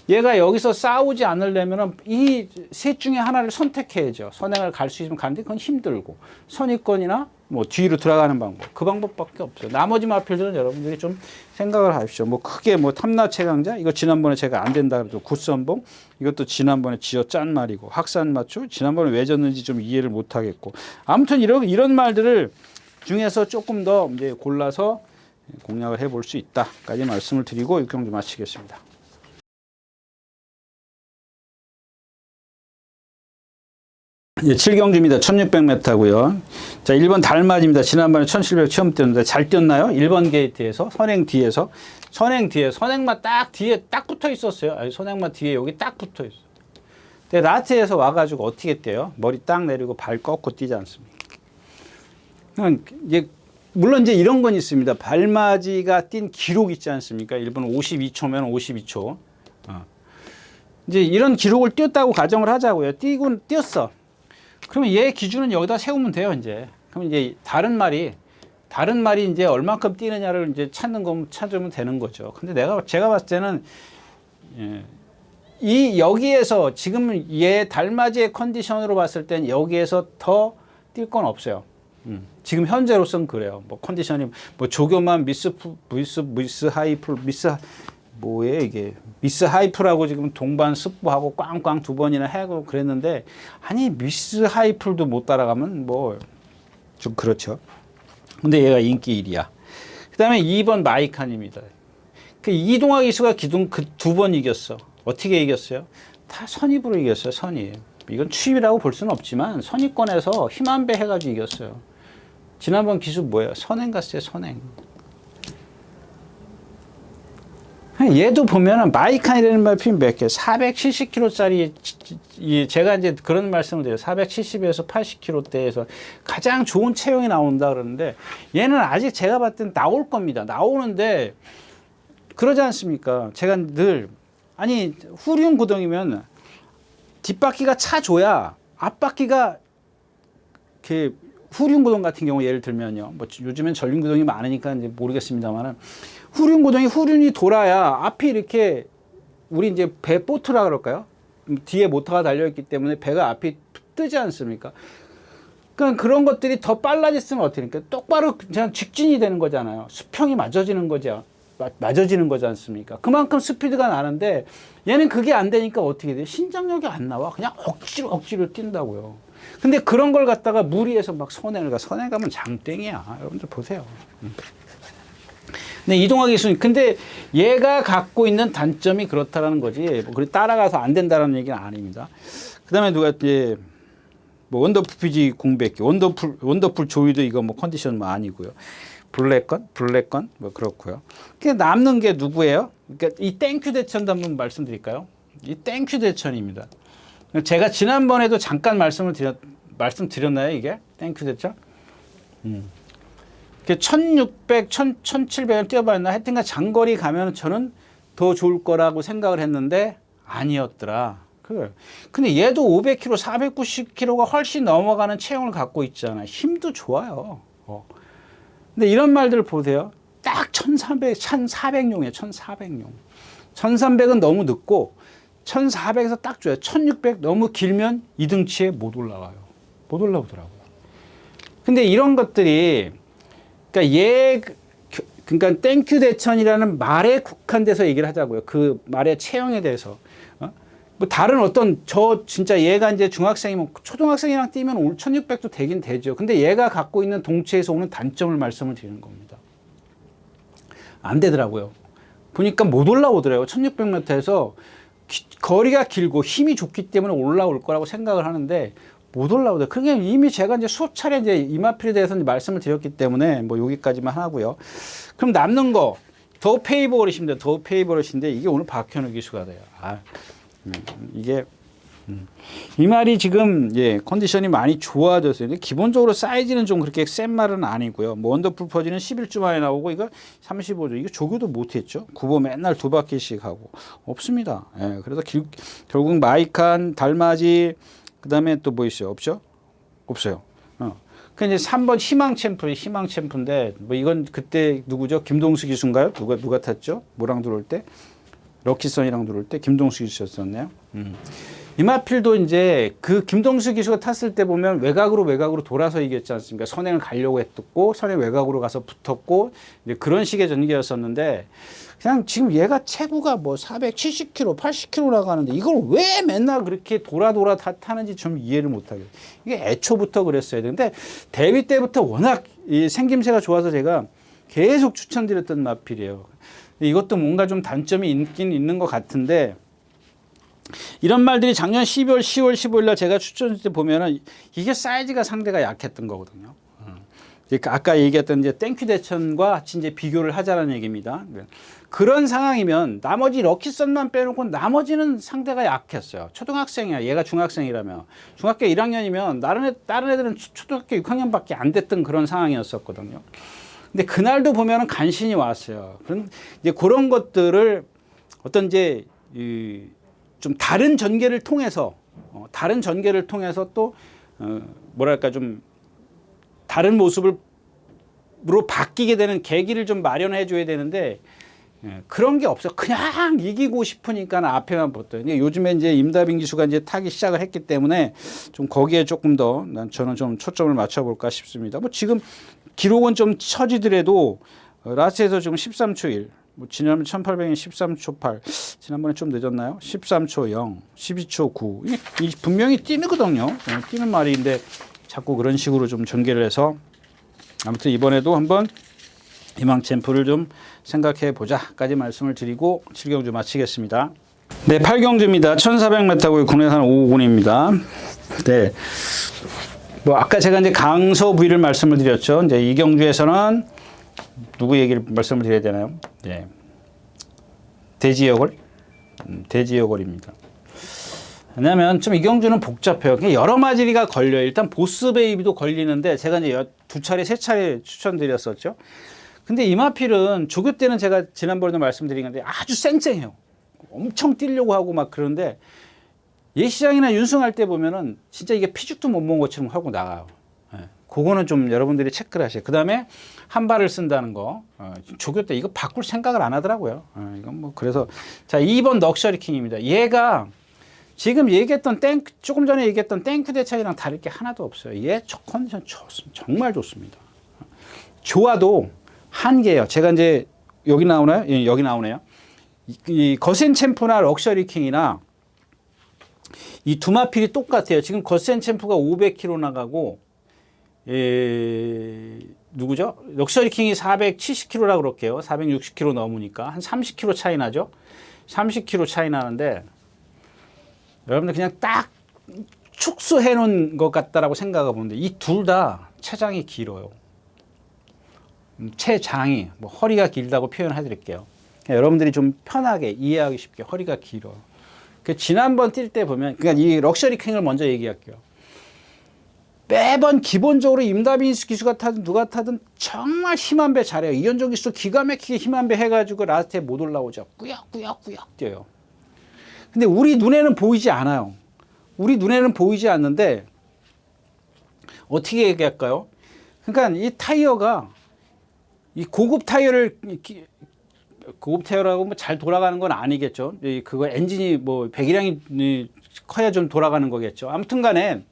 얘가 여기서 싸우지 않으려면 이 셋 중에 하나를 선택해야죠. 선행을 갈 수 있으면 가는데 그건 힘들고 선입권이나 뭐 뒤로 들어가는 방법 그 방법밖에 없어요. 나머지 마필들은 여러분들이 좀 생각을 하십시오. 뭐 크게 뭐 탐나 최강자 이거 지난번에 제가 안 된다 그래도 굿선봉 이것도 지난번에 지어 짠 말이고 학산마초 지난번에 왜 졌는지 좀 이해를 못 하겠고 아무튼 이런 말들을 중에서 조금 더 이제 골라서 공략을 해볼 수 있다까지 말씀을 드리고 6경주 마치겠습니다. 예, 7경주입니다. 1600m고요. 자, 1번 달맞입니다. 지난번에 1700 처음 뛰었는데 잘 뛰었나요? 1번 게이트에서 선행 뒤에서 선행마 딱 뒤에 딱 붙어 있었어요. 아니, 선행마 뒤에 여기 딱 붙어 있어요. 근데 라트에서 와가지고 어떻게 뛰어요? 머리 딱 내리고 발 꺾고 뛰지 않습니까? 이제 물론 이제 이런 건 있습니다. 발맞이가 뛴 기록 있지 않습니까? 1분 52초면 52초. 이제 이런 기록을 뛰었다고 가정을 하자고요. 뛰었어. 그러면 얘 기준은 여기다 세우면 돼요, 이제. 그럼 이제 다른 말이 이제 얼만큼 뛰느냐를 이제 찾으면 되는 거죠. 근데 제가 봤을 때는, 여기에서 지금 얘 달맞이의 컨디션으로 봤을 땐 여기에서 더 뛸 건 없어요. 지금 현재로서는 그래요. 뭐 컨디션이 뭐 조교만 미스 하이풀 뭐예요 이게 미스 하이프라고 지금 동반 스포하고 꽝꽝 두 번이나 하고 그랬는데 아니 미스 하이프도 못 따라가면 뭐 좀 그렇죠. 근데 얘가 인기 1위야. 그 다음에 2번 마이칸입니다. 그 이동학 기수가 기둥 그 두 번 이겼어. 어떻게 이겼어요? 다 선입으로 이겼어요. 선입. 이건 추입이라고 볼 수는 없지만 선입권에서 힘 한 배 해가지고 이겼어요. 지난번 기수 뭐예요? 선행 갔어요. 선행. 얘도 보면은 마이칸이라는 말이 몇 개? 470kg짜리 제가 이제 그런 말씀을 드려요. 470에서 80kg대에서 가장 좋은 체형이 나온다 그러는데 얘는 아직 제가 봤을 땐 나올 겁니다. 나오는데 그러지 않습니까? 제가 늘 아니 후륜 구동이면 뒷바퀴가 차줘야 앞바퀴가 이렇게 후륜 구동 같은 경우 예를 들면요. 뭐 요즘엔 전륜 구동이 많으니까 이제 모르겠습니다만은 후륜 구동이 후륜이 돌아야 앞이 이렇게 우리 이제 배 보트라 그럴까요? 뒤에 모터가 달려있기 때문에 배가 앞이 뜨지 않습니까? 그러니까 그런 것들이 더 빨라졌으면 어떻게 됩니까? 똑바로 그냥 직진이 되는 거잖아요. 수평이 맞아지는 거죠. 맞아지는 거지 않습니까? 그만큼 스피드가 나는데 얘는 그게 안 되니까 어떻게 돼요? 신장력이 안 나와. 그냥 억지로 뛴다고요. 근데 그런 걸 갖다가 무리해서 막 선행을 가면 장땡이야. 여러분들 보세요. 근데 이동학 기수는 근데 얘가 갖고 있는 단점이 그렇다라는 거지. 뭐 따라가서 안 된다라는 얘기는 아닙니다. 그다음에 누가 이제 뭐 원더풀 피지 공백기, 원더풀 조이도 이거 뭐 컨디션 뭐 아니고요. 블랙건 뭐 그렇고요. 그 남는 게 누구예요? 그러니까 이 땡큐 대천도 한번 말씀드릴까요? 이 땡큐 대천입니다. 제가 지난번에도 잠깐 말씀드렸나요, 이게? 땡큐 대천? 1600, 1700은 뛰어봤나 하여튼간 장거리 가면 저는 더 좋을 거라고 생각을 했는데 아니었더라. 근데 얘도 500km, 490km가 훨씬 넘어가는 체형을 갖고 있잖아. 힘도 좋아요. 근데 이런 말들 보세요. 딱 1400용이에요. 1400용. 1300은 너무 늦고 1400에서 딱 줘요. 1600 너무 길면 2등치에 못 올라가요. 못 올라오더라고요. 근데 이런 것들이 그러니까 땡큐 대천이라는 말에 국한돼서 얘기를 하자고요. 그 말의 체형에 대해서. 뭐 다른 진짜 얘가 이제 중학생이면 초등학생이랑 뛰면 1600도 되긴 되죠. 근데 얘가 갖고 있는 동체에서 오는 단점을 말씀을 드리는 겁니다. 안 되더라고요. 보니까 못 올라오더라고요. 1600m에서 거리가 길고 힘이 좋기 때문에 올라올 거라고 생각을 하는데 못 올라오더라고요. 그게 이미 제가 이제 수업 차례 이제 이마필에 대해서 이제 말씀을 드렸기 때문에 뭐 여기까지만 하고요. 그럼 남는 거 더 페이버릿입니다. 더 페이버릿인데 이게 오늘 박현우 기수가 돼요. 이게 이 말이 지금 컨디션이 많이 좋아졌어요. 근데 기본적으로 사이즈는 좀 그렇게 센 말은 아니고요. 뭐 원더풀 퍼지는 11주 만에 나오고 이거 35주. 이거 조교도 못했죠. 구보 맨날 2바퀴씩 하고 없습니다. 그래서 결국 마이칸, 달맞이 그다음에 또 뭐 있어요? 없죠? 없어요. 그 이제 3번 희망 챔프인데 뭐 이건 그때 누구죠? 김동수 기수인가요? 누가 탔죠? 뭐랑 들어올 때? 럭키선이랑 들어올 때 김동수 기수였었네요. 이마필도 이제 그 김동수 기수가 탔을 때 보면 외곽으로 돌아서 이겼지 않습니까? 선행을 가려고 했고 선행 외곽으로 가서 붙었고 이제 그런 식의 전개였었는데 그냥 지금 얘가 체구가 뭐 470km, 80km 나가는데 이걸 왜 맨날 그렇게 돌아 다 타는지 좀 이해를 못하겠어요. 이게 애초부터 그랬어야 되는데 데뷔 때부터 워낙 이 생김새가 좋아서 제가 계속 추천드렸던 마필이에요. 이것도 뭔가 좀 단점이 있긴 있는 것 같은데 이런 말들이 작년 12월, 10월, 15일 날 제가 추천할 때 보면은 이게 사이즈가 상대가 약했던 거거든요. 아까 얘기했던 이제 땡큐 대천과 이제 비교를 하자는 얘기입니다. 그런 상황이면 나머지 럭키선만 빼놓고 나머지는 상대가 약했어요. 초등학생이야. 얘가 중학생이라면. 중학교 1학년이면 다른 애들은 초등학교 6학년밖에 안 됐던 그런 상황이었었거든요. 근데 그날도 보면은 간신히 왔어요. 이제 그런 것들을 어떤 이제 좀 다른 전개를 통해서 또 뭐랄까 좀 다른 모습으로 바뀌게 되는 계기를 좀 마련해 줘야 되는데 그런 게 없어. 그냥 이기고 싶으니까 앞에만 붙어요. 요즘에 이제 임다빈 기수가 이제 타기 시작을 했기 때문에 좀 거기에 조금 더 저는 좀 초점을 맞춰볼까 싶습니다. 뭐 지금 기록은 좀 처지더라도 라스에서 지금 13초 1, 뭐 지난번 1800이 13초 8, 지난번에 좀 늦었나요? 13초 0, 12초 9. 이 분명히 뛰거든요. 뛰는 말인데 자꾸 그런 식으로 좀 전개를 해서 아무튼 이번에도 한번 희망 챔프를 좀 생각해 보자까지 말씀을 드리고 7경주 마치겠습니다. 네, 8경주입니다. 1400m고요. 국내산 5군입니다. 네. 뭐 아까 제가 이제 강서 부위를 말씀을 드렸죠. 이제 이 경주에서는 누구 얘기를 말씀을 드려야 되나요? 네. 대지여걸입니다. 왜냐면 좀 이 경주는 복잡해요. 여러 마지리가 걸려요. 일단 보스 베이비도 걸리는데 제가 이제 두 차례, 세 차례 추천드렸었죠. 근데 이마필은 조교 때는 제가 지난번에도 말씀드린 건데 아주 쌩쌩해요. 엄청 뛰려고 하고 막 그런데 예시장이나 윤승할 때 보면은 진짜 이게 피죽도 못 먹은 것처럼 하고 나가요. 그거는 좀 여러분들이 체크를 하셔요. 그 다음에 한 발을 쓴다는 거. 조교 때 이거 바꿀 생각을 안 하더라고요. 이건 뭐 그래서 자 2번 럭셔리 킹입니다. 얘가 지금 얘기했던 조금 전에 얘기했던 땡큐 대천이랑 다를 게 하나도 없어요. 얘 컨디션 좋습니다. 정말 좋습니다. 좋아도 한계예요. 제가 이제 여기 나오나요? 예, 여기 나오네요. 이 거센 챔프나 럭셔리 킹이나 이 두 마필이 똑같아요. 지금 거센 챔프가 500km 나가고 누구죠? 럭셔리 킹이 470km라고 그럴게요. 460km 넘으니까 한 30km 차이 나죠? 30km 차이 나는데 여러분들 그냥 딱 축소해 놓은 것 같다라고 생각해 보는데 이 둘 다 체장이 길어요. 체장이 뭐 허리가 길다고 표현해 드릴게요. 여러분들이 좀 편하게 이해하기 쉽게 허리가 길어요. 지난번 뛸 때 보면 그러니까 이 럭셔리 킹을 먼저 얘기할게요. 매번 기본적으로 임다빈스 기수가 타든 누가 타든 정말 힘한 배 잘해요. 이현종 기수 기가 막히게 힘한 배 해가지고 라스트에 못 올라오죠. 꾸역꾸역꾸역 뛰어요. 근데 우리 눈에는 보이지 않아요. 우리 눈에는 보이지 않는데 어떻게 얘기할까요? 그러니까 이 타이어가 이 고급 타이어를 고급 타이어라고 뭐 잘 돌아가는 건 아니겠죠. 그거 엔진이 뭐 배기량이 커야 좀 돌아가는 거겠죠. 아무튼간에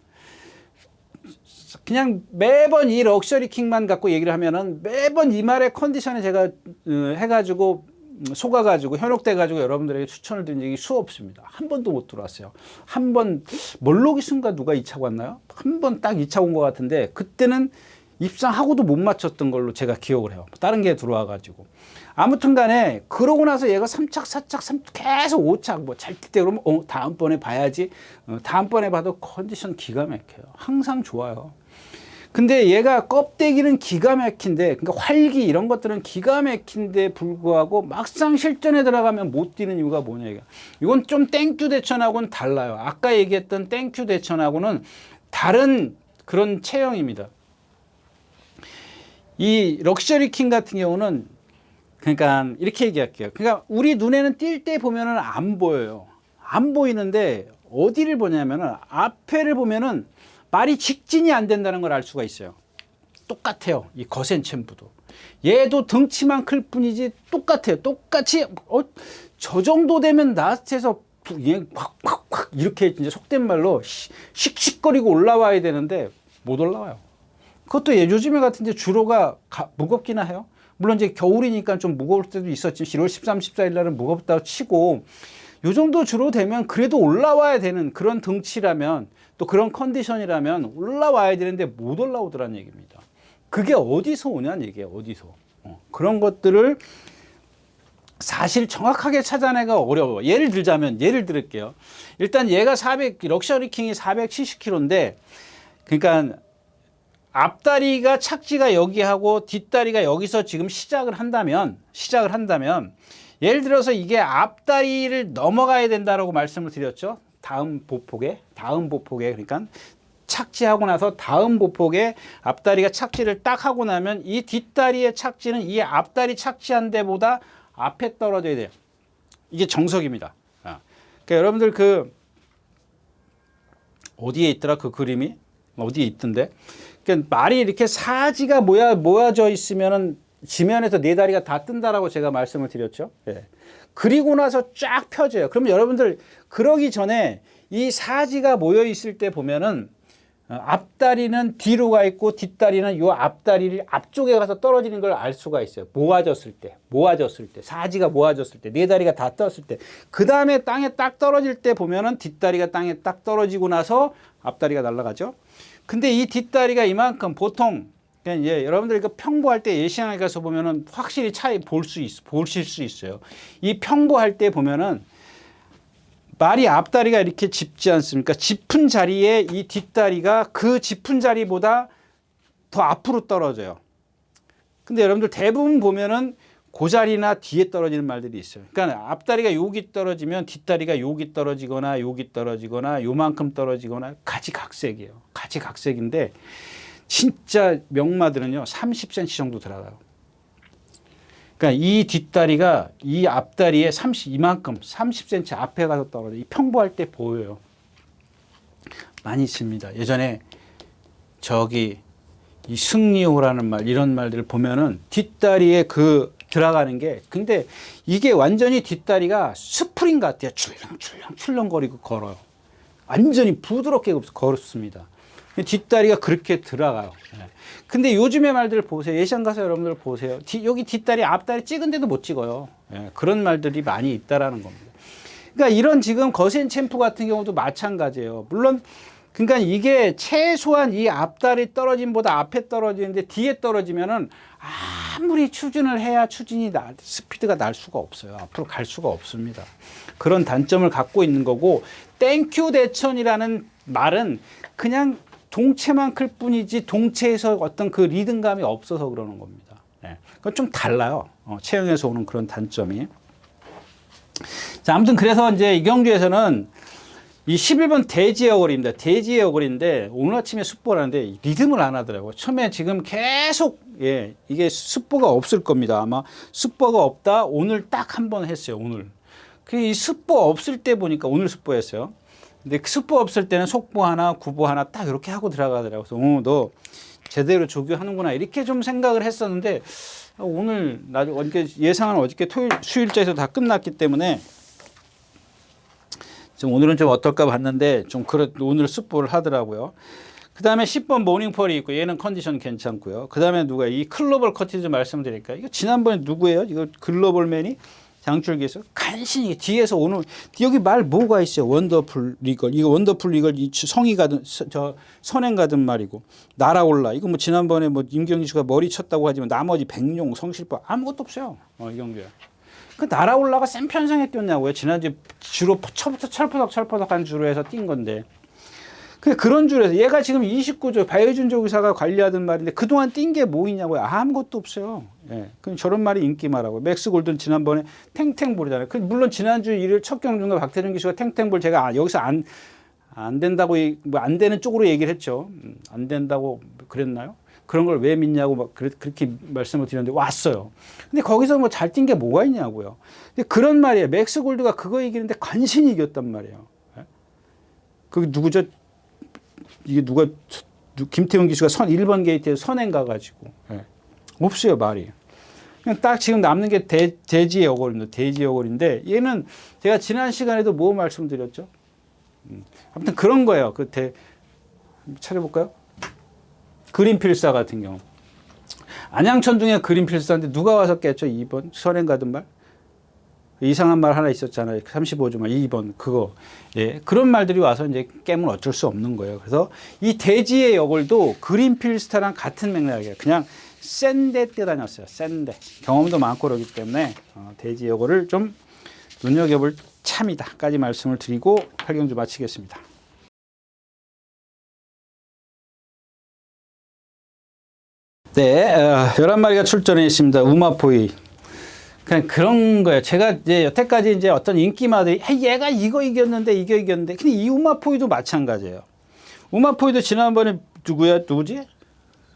그냥 매번 이 럭셔리 킹만 갖고 얘기를 하면은 매번 이 말의 컨디션에 제가 해가지고 속아가지고 현혹돼가지고 여러분들에게 추천을 드린 적이 수없습니다. 한 번도 못 들어왔어요. 한 번 몰로기순가 누가 2차 왔나요? 한 번 딱 2차 온 것 같은데 그때는 입상하고도 못 맞췄던 걸로 제가 기억을 해요. 다른 게 들어와가지고. 아무튼 간에 그러고 나서 얘가 3착, 4착, 계속 5착 뭐 잘 뛸 때 그러면 다음번에 봐야지. 다음번에 봐도 컨디션 기가 막혀요. 항상 좋아요. 근데 얘가 껍데기는 기가 막힌데 그러니까 활기 이런 것들은 기가 막힌데 불구하고 막상 실전에 들어가면 못 뛰는 이유가 뭐냐 이게. 이건 좀 땡큐 대천하고는 달라요. 아까 얘기했던 땡큐 대천하고는 다른 그런 체형입니다. 이 럭셔리 킹 같은 경우는 그러니까 이렇게 얘기할게요. 그러니까 우리 눈에는 뛸 때 보면은 안 보여요. 안 보이는데 어디를 보냐면은 앞에를 보면은 말이 직진이 안 된다는 걸 알 수가 있어요. 똑같아요. 이 거센 챔프도. 얘도 덩치만 클 뿐이지 똑같아요. 똑같이 저 정도 되면 라스트에서 확 이렇게 이제 속된 말로 씩씩거리고 올라와야 되는데 못 올라와요. 그것도 요즘에 같은데 주로가 무겁기나 해요. 물론 이제 겨울이니까 좀 무거울 때도 있었지. 1월 13, 14일 날은 무겁다고 치고 요 정도 주로 되면 그래도 올라와야 되는 그런 덩치라면 또 그런 컨디션이라면 올라와야 되는데 못 올라오더라는 얘기입니다. 그게 어디서 오냐는 얘기예요. 어디서. 그런 것들을 사실 정확하게 찾아내기가 어려워요. 예를 들을게요. 일단 얘가 럭셔리 킹이 470kg인데 그러니까 앞다리가 착지가 여기 하고 뒷다리가 여기서 지금 시작을 한다면 예를 들어서 이게 앞다리를 넘어가야 된다라고 말씀을 드렸죠. 다음 보폭에 그러니까 착지하고 나서 다음 보폭에 앞다리가 착지를 딱 하고 나면 이 뒷다리의 착지는 이 앞다리 착지한 데보다 앞에 떨어져야 돼요. 이게 정석입니다. 그러니까 여러분들 그 어디에 있더라 그 그림이 어디에 있던데 그러니까 말이 이렇게 사지가 모아져 있으면은 지면에서 네 다리가 다 뜬다라고 제가 말씀을 드렸죠. 예. 그리고 나서 쫙 펴져요. 그러면 여러분들 그러기 전에 이 사지가 모여 있을 때 보면은 앞다리는 뒤로 가 있고 뒷다리는 요 앞다리를 앞쪽에 가서 떨어지는 걸 알 수가 있어요. 모아졌을 때 사지가 모아졌을 때 네 다리가 다 떴을 때 그 다음에 땅에 딱 떨어질 때 보면은 뒷다리가 땅에 딱 떨어지고 나서 앞다리가 날아가죠. 근데 이 뒷다리가 이만큼 보통 그냥 여러분들 이거 평보할 때 예시장에 가서 보면은 확실히 차이 보실 수 있어요. 이 평보할 때 보면은 말이 앞다리가 이렇게 짚지 않습니까? 짚은 자리에 이 뒷다리가 그 짚은 자리보다 더 앞으로 떨어져요. 근데 여러분들 대부분 보면은 그 자리나 뒤에 떨어지는 말들이 있어요. 그러니까 앞다리가 여기 떨어지면 뒷다리가 여기 떨어지거나 요만큼 떨어지거나 가지각색이에요. 가지각색인데 진짜 명마들은요 30cm 정도 들어가요. 그러니까 이 뒷다리가 이 앞다리에 이만큼 30cm 앞에 가서 떨어져. 이 평보할 때 보여요. 많이 있습니다. 예전에 이 승리호라는 말 이런 말들을 보면은 뒷다리에 그 들어가는 게 근데 이게 완전히 뒷다리가 스프링 같아요. 출렁출렁거리고 걸어요. 완전히 부드럽게 걸었습니다. 뒷다리가 그렇게 들어가요. 근데 요즘의 말들 보세요. 예시장 가서 여러분들 보세요. 여기 뒷다리 앞다리 찍은데도 못 찍어요. 그런 말들이 많이 있다라는 겁니다. 그러니까 이런 지금 거센 챔프 같은 경우도 마찬가지예요. 물론 그러니까 이게 최소한 이 앞다리 떨어짐보다 앞에 떨어지는데 뒤에 떨어지면은 아무리 추진을 해야 스피드가 날 수가 없어요. 앞으로 갈 수가 없습니다. 그런 단점을 갖고 있는 거고 땡큐 대천이라는 말은 그냥 동체만 클 뿐이지 동체에서 어떤 그 리듬감이 없어서 그러는 겁니다. 그건 좀 달라요. 체형에서 오는 그런 단점이. 자, 아무튼 그래서 이제 이 경주에서는 이 11번 대지의 어거리입니다. 대지의 어거리인데 오늘 아침에 습보를 하는데 리듬을 안 하더라고요. 처음에 지금 계속 예, 이게 습보가 없을 겁니다. 아마 습보가 없다 오늘 딱 한 번 했어요. 오늘. 이 습보 없을 때 보니까 오늘 습보였어요. 근데 습보 없을 때는 속보 하나, 구보 하나 딱 이렇게 하고 들어가더라고요. 그래서 너 제대로 조교하는구나 이렇게 좀 생각을 했었는데 오늘 어저께 예상은 어저께 수요일자에서 다 끝났기 때문에 좀 오늘은 좀 어떨까 봤는데 좀 오늘 습보를 하더라고요. 그 다음에 10번 모닝펄이 있고 얘는 컨디션 괜찮고요. 그 다음에 누가 이 클로벌 커티즈 말씀드릴까요? 이거 지난번에 누구예요? 이거 글로벌맨이 장출기에서 간신히 뒤에서 오늘 여기 말 뭐가 있어요? 원더풀 리걸 이거 원더풀 리걸 이 성이 가든 저 선행 가든 말이고 날아올라 이거 뭐 지난번에 뭐 임경희 씨가 머리 쳤다고 하지만 나머지 백룡 성실법 아무것도 없어요. 이경규야. 그 날아올라가 센 편성에 뛰었냐고요. 지난주 주로 처부터 철퍼덕한 주로 해서 뛴 건데. 그런 줄에서 얘가 지금 29조 바이오준 조기사가 관리하던 말인데 그동안 뛴 게 뭐이냐고요. 아무것도 없어요. 예. 그럼 저런 말이 인기말하고 맥스 골든 지난번에 탱탱볼이잖아요. 물론 지난주 일요일 첫 경주가 박태준 기수가 탱탱볼 제가 여기서 안 된다고 뭐 안 되는 쪽으로 얘기를 했죠. 안 된다고 그랬나요? 그런 걸 왜 믿냐고 막 그렇게 말씀을 드렸는데 왔어요. 근데 거기서 뭐 잘 뛴 게 뭐가 있냐고요. 근데 그런 말이에요. 맥스 골드가 그거 이기는데 간신히 이겼단 말이에요. 예? 그 누구죠? 이게 김태훈 기수가 1번 게이트에서 선행 가가지고 예. 없어요 말이. 그냥 딱 지금 남는 게 대지의 어거리입니다. 대지의 어거리인데 얘는 제가 지난 시간에도 뭐 말씀드렸죠? 아무튼 그런 거예요. 찾아볼까요? 그린필사 같은 경우 안양천둥의 그린필사인데 누가 와서 깼죠? 2번 선행 가든 말 이상한 말 하나 있었잖아요. 35주만 2번 그거 예 그런 말들이 와서 이제 깨면 어쩔 수 없는 거예요. 그래서 이 대지의 역을도 그린필스타랑 같은 맥락이에요. 그냥 센데 뛰어다녔어요. 센데 경험도 많고 그러기 때문에 대지의 역을 좀 눈여겨볼 참이다까지 말씀을 드리고 8경주 마치겠습니다. 네, 11마리가 출전해 있습니다. 우마포이. 그냥 그런 거예요. 제가 이제 여태까지 이제 어떤 인기마들이 얘가 이거 이겼는데 근데 이 우마포이도 마찬가지예요. 우마포이도 지난번에 누구지?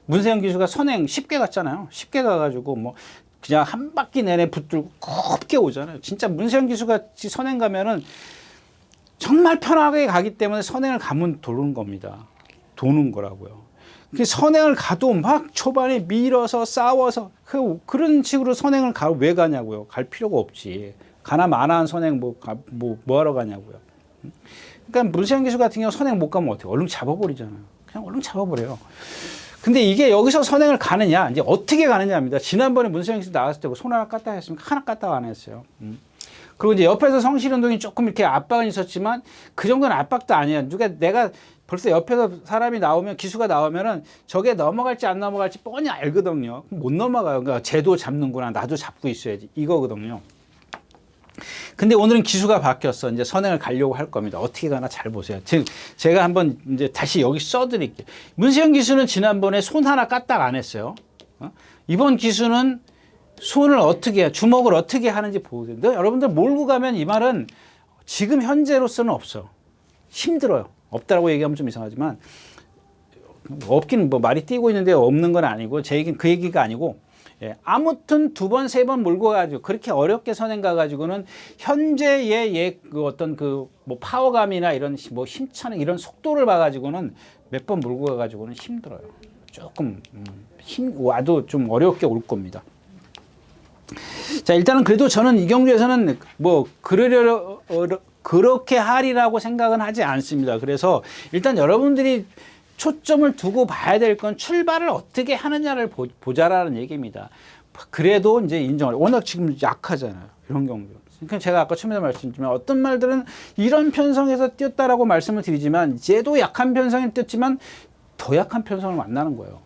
문세영 기수가 선행 쉽게 갔잖아요. 쉽게 가가지고 뭐 그냥 한 바퀴 내내 붙들고 곱게 오잖아요. 진짜 문세영 기수가 선행 가면은 정말 편하게 가기 때문에 선행을 가면 도는 겁니다. 도는 거라고요. 선행을 가도 막 초반에 밀어서 싸워서 그런 식으로 선행을 왜 가냐고요. 갈 필요가 없지. 가나 마나한 선행 뭐 하러 가냐고요. 그러니까 문세영 기수 같은 경우 선행 못 가면 어떻게 얼른 잡아버리잖아요. 그냥 얼른 잡아버려요. 근데 이게 여기서 선행을 가느냐 이제 어떻게 가느냐입니다. 지난번에 문세영 기수 나왔을 때 손 하나 깠다 했습니까? 하나 깠다가 안 했어요. 그리고 이제 옆에서 성실운동이 조금 이렇게 압박은 있었지만 그 정도는 압박도 아니에요. 내가 벌써 옆에서 사람이 나오면 기수가 나오면은 저게 넘어갈지 안 넘어갈지 뻔히 알거든요. 못 넘어가요. 그러니까 쟤도 잡는구나. 나도 잡고 있어야지. 이거거든요. 근데 오늘은 기수가 바뀌었어. 이제 선행을 가려고 할 겁니다. 어떻게 가나 잘 보세요. 제가 한번 이제 다시 여기 써드릴게요. 문세영 기수는 지난번에 손 하나 까딱 안 했어요. 이번 기수는 손을 어떻게 주먹을 어떻게 하는지 보세요. 여러분들 몰고 가면 이 말은 지금 현재로서는 없어. 힘들어요. 없다라고 얘기하면 좀 이상하지만 없기는 뭐 말이 뛰고 있는데 없는 건 아니고 제 얘기는 그 얘기가 아니고 예, 아무튼 2번, 3번 몰고 가지고 그렇게 어렵게 선행 가가지고는 현재의 그 어떤 뭐 파워감이나 이런 뭐 힘차는 이런 속도를 봐가지고는 몇 번 몰고 가가지고는 힘들어요. 조금 와도 좀 어렵게 올 겁니다. 자 일단은 그래도 저는 이 경주에서는 뭐 그렇게 하리라고 생각은 하지 않습니다. 그래서 일단 여러분들이 초점을 두고 봐야 될 건 출발을 어떻게 하느냐를 보자라는 얘기입니다. 그래도 이제 인정을 워낙 지금 약하잖아요. 이런 경우. 그러니까 제가 아까 처음에 말씀드렸지만 어떤 말들은 이런 편성에서 뛰었다라고 말씀을 드리지만 얘도 약한 편성에 뛰었지만 더 약한 편성을 만나는 거예요.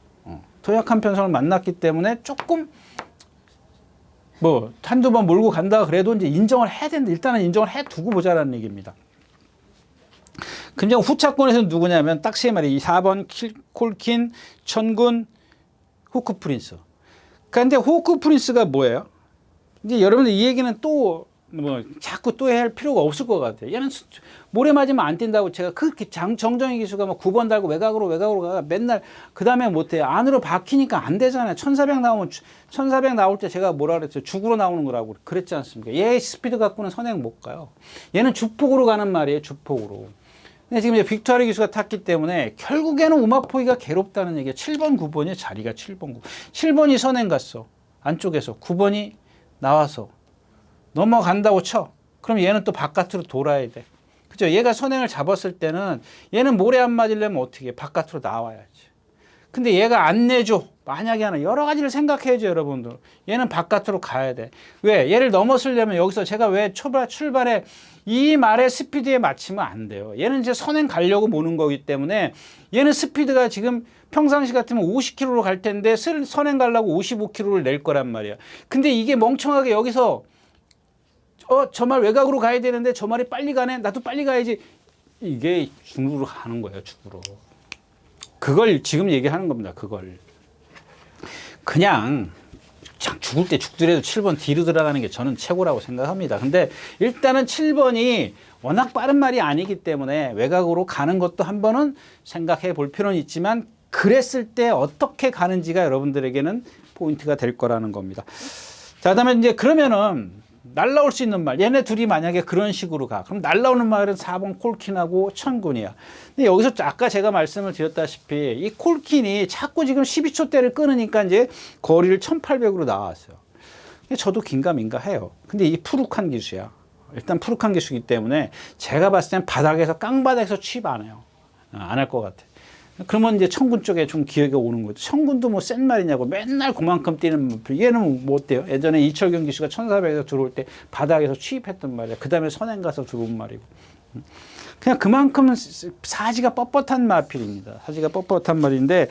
더 약한 편성을 만났기 때문에 조금 뭐 한두 번 몰고 간다 그래도 이제 인정을 해야 되는데 일단은 인정을 해 두고 보자라는 얘기입니다. 근데 후차권에서는 누구냐면 딱 세 마리 4번 콜킨, 천군, 호크 프린스. 그런데 호크 프린스가 뭐예요? 이제 여러분들 이 얘기는 또 뭐 자꾸 또 해야 할 필요가 없을 것 같아요. 얘는 모래 맞으면 안 뛴다고 제가 그렇게 정정희 기수가 막 9번 달고 외곽으로 가 맨날 그 다음에 못해요. 안으로 박히니까 안 되잖아요. 1400 나오면 1400 나올 때 제가 뭐라 그랬어요? 죽으로 나오는 거라고 그랬지 않습니까? 얘 스피드 갖고는 선행 못 가요. 얘는 주폭으로 가는 말이에요. 주폭으로. 근데 지금 이제 빅토리 기수가 탔기 때문에 결국에는 우마포이가 괴롭다는 얘기예요. 7번, 9번이 자리가 7번, 9번. 7번이 선행 갔어. 안쪽에서 9번이 나와서 넘어간다고 쳐. 그럼 얘는 또 바깥으로 돌아야 돼. 그죠? 얘가 선행을 잡았을 때는 얘는 모래 안 맞으려면 어떻게 해? 바깥으로 나와야지. 근데 얘가 안 내줘. 만약에 하나 여러 가지를 생각해야죠, 여러분들. 얘는 바깥으로 가야 돼. 왜? 얘를 넘어서려면 여기서 제가 왜 출발에 이 말의 스피드에 맞추면 안 돼요. 얘는 이제 선행 가려고 모는 거기 때문에 얘는 스피드가 지금 평상시 같으면 50km로 갈 텐데 선행 가려고 55km를 낼 거란 말이야. 근데 이게 멍청하게 여기서 저 말 외곽으로 가야 되는데 저 말이 빨리 가네. 나도 빨리 가야지. 이게 중으로 가는 거예요. 중으로. 그걸 지금 얘기하는 겁니다. 그걸. 그냥 죽을 때 죽더라도 7번 뒤로 들어가는 게 저는 최고라고 생각합니다. 근데 일단은 7번이 워낙 빠른 말이 아니기 때문에 외곽으로 가는 것도 한 번은 생각해 볼 필요는 있지만 그랬을 때 어떻게 가는지가 여러분들에게는 포인트가 될 거라는 겁니다. 자, 그다음에 이제 그러면은 날라올 수 있는 말. 얘네 둘이 만약에 그런 식으로 가. 그럼 날라오는 말은 4번 콜킨하고 천군이야. 근데 여기서 아까 제가 말씀을 드렸다시피 이 콜킨이 자꾸 지금 12초대를 끊으니까 이제 거리를 1800으로 나왔어요. 저도 긴가민가 해요. 근데 이 푸룩한 기수야. 일단 푸룩한 기수이기 때문에 제가 봤을 땐 바닥에서 깡바닥에서 취입 안 해요. 안 할 것 같아. 그러면 이제 천군 쪽에 좀 기회가 오는 거죠. 천군도 뭐 센 말이냐고 맨날 그만큼 뛰는 얘는 뭐 어때요? 예전에 이철경 기수가 1400에서 들어올 때 바닥에서 취입했던 말이야. 그 다음에 선행 가서 들어온 말이고. 그냥 그만큼 사지가 뻣뻣한 마필입니다. 사지가 뻣뻣한 말인데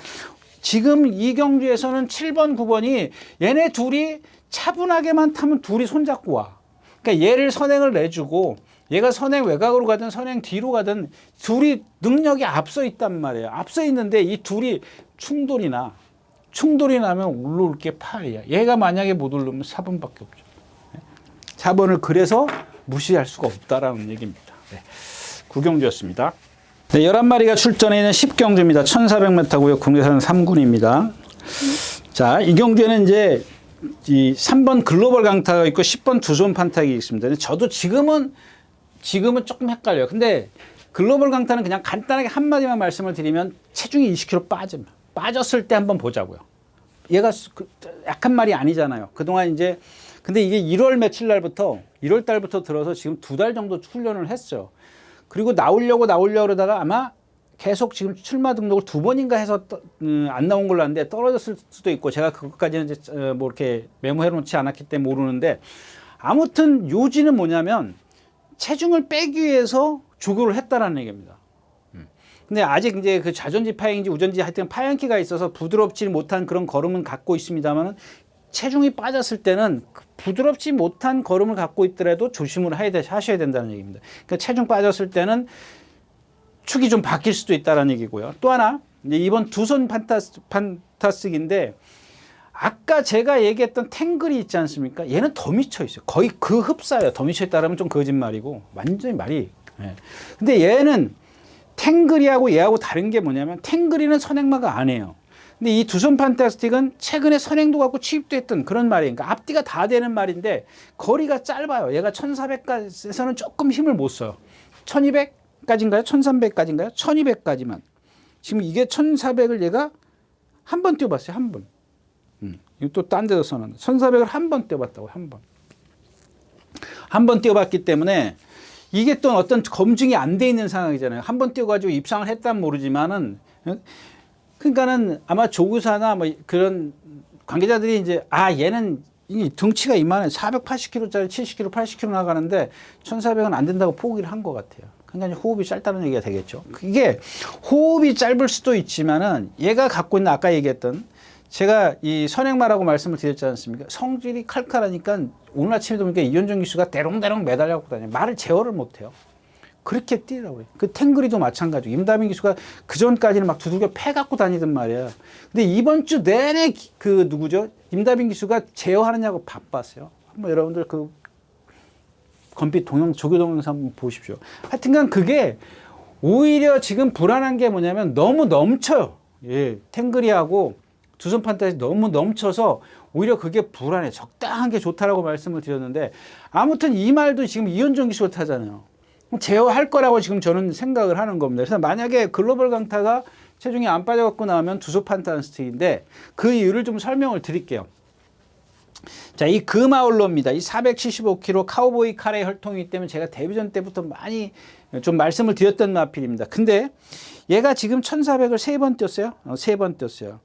지금 이 경주에서는 7번, 9번이 얘네 둘이 차분하게만 타면 둘이 손잡고 와. 그러니까 얘를 선행을 내주고 얘가 선행 외곽으로 가든 선행 뒤로 가든 둘이 능력이 앞서 있단 말이에요. 앞서 있는데 이 둘이 충돌이 나면 올라올 게 8이야. 얘가 만약에 못 오르면 4번밖에 없죠. 4번을 그래서 무시할 수가 없다라는 얘기입니다. 네. 9경주였습니다. 네, 11마리가 출전해 있는 10경주입니다. 1400m고요. 국내산 3군입니다. 자, 이 경주에는 이제 이 3번 글로벌 강타가 있고 10번 두손 판타기 있습니다. 저도 지금은 조금 헷갈려요. 근데 글로벌 강타는 그냥 간단하게 한마디만 말씀을 드리면 체중이 20kg 빠졌을 때 한번 보자고요. 얘가 약한 말이 아니잖아요. 그동안 이제 근데 이게 1월 며칠 날부터 1월 달부터 들어서 지금 2달 정도 훈련을 했어요. 그리고 나오려고 그러다가 아마 계속 지금 출마 등록을 2번인가 해서 안 나온 걸로 아는데 떨어졌을 수도 있고 제가 그것까지는 이제 뭐 이렇게 메모해 놓지 않았기 때문에 모르는데 아무튼 요지는 뭐냐면 체중을 빼기 위해서 조교를 했다라는 얘기입니다. 근데 아직 이제 그 좌전지 파행인지 우전지 하여튼 파행기가 있어서 부드럽지 못한 그런 걸음은 갖고 있습니다만은 체중이 빠졌을 때는 부드럽지 못한 걸음을 갖고 있더라도 조심을 하셔야 된다는 얘기입니다. 그러니까 체중 빠졌을 때는 축이 좀 바뀔 수도 있다는 얘기고요. 또 하나 이제 이번 두손 판타스기인데 아까 제가 얘기했던 탱글이 있지 않습니까? 얘는 더 미쳐 있어요. 거의 그 흡사예요. 더 미쳐 있다라면 좀 거짓말이고 완전히 말이. 예. 근데 얘는 탱글이하고 얘하고 다른 게 뭐냐면 탱글이는 선행마가 아니에요. 근데 이 두손 판타스틱은 최근에 선행도 갖고 취입도 했던 그런 말이에요. 그러니까 앞뒤가 다 되는 말인데 거리가 짧아요. 얘가 1400까지에서는 조금 힘을 못 써요. 1200까지인가요? 1300까지인가요? 1200까지만. 지금 이게 1400을 얘가 한 번 뛰어봤어요. 한 번. 이거 또 딴 데서 써놨는데 1400을 한 번 뛰어봤다고. 한 번 뛰어봤기 때문에 이게 또 어떤 검증이 안 돼 있는 상황이잖아요. 한 번 뛰어가지고 입상을 했다면 모르지만은 그러니까는 아마 조교사나 뭐 그런 관계자들이 이제 얘는 이 등치가 이만해 480kg짜리 70kg, 80kg 나가는데 1400은 안 된다고 포기를 한 것 같아요. 그러니까 호흡이 짧다는 얘기가 되겠죠. 이게 호흡이 짧을 수도 있지만은 얘가 갖고 있는 아까 얘기했던 제가 이 선행마라고 말씀을 드렸지 않습니까? 성질이 칼칼하니까 오늘 아침에도 보니까 이현정 기수가 대롱대롱 매달려고 다녀요. 말을 제어를 못해요. 그렇게 뛰라고 해요. 그 탱그리도 마찬가지고 임다빈 기수가 그 전까지는 막 두들겨 패 갖고 다니던 말이야. 근데 이번 주 내내 그 누구죠? 임다빈 기수가 제어하느냐고 바빴어요. 한번 여러분들 그 건빛 조교 동영상 한번 보십시오. 하여튼간 그게 오히려 지금 불안한 게 뭐냐면 너무 넘쳐요. 예, 탱그리하고 두손 판타지 너무 넘쳐서 오히려 그게 불안해. 적당한 게 좋다라고 말씀을 드렸는데 아무튼 이 말도 지금 이현종 기수가 타잖아요. 제어할 거라고 지금 저는 생각을 하는 겁니다. 그래서 만약에 글로벌 강타가 체중이 안 빠져갖고 나오면 두손 판타스틱인데 그 이유를 좀 설명을 드릴게요. 자, 이 금아울러입니다. 이 475kg 카우보이 카레 혈통이기 때문에 제가 데뷔전 때부터 많이 좀 말씀을 드렸던 마필입니다. 근데 얘가 지금 1400을 3번 뛰었어요. 3번 뛰었어요.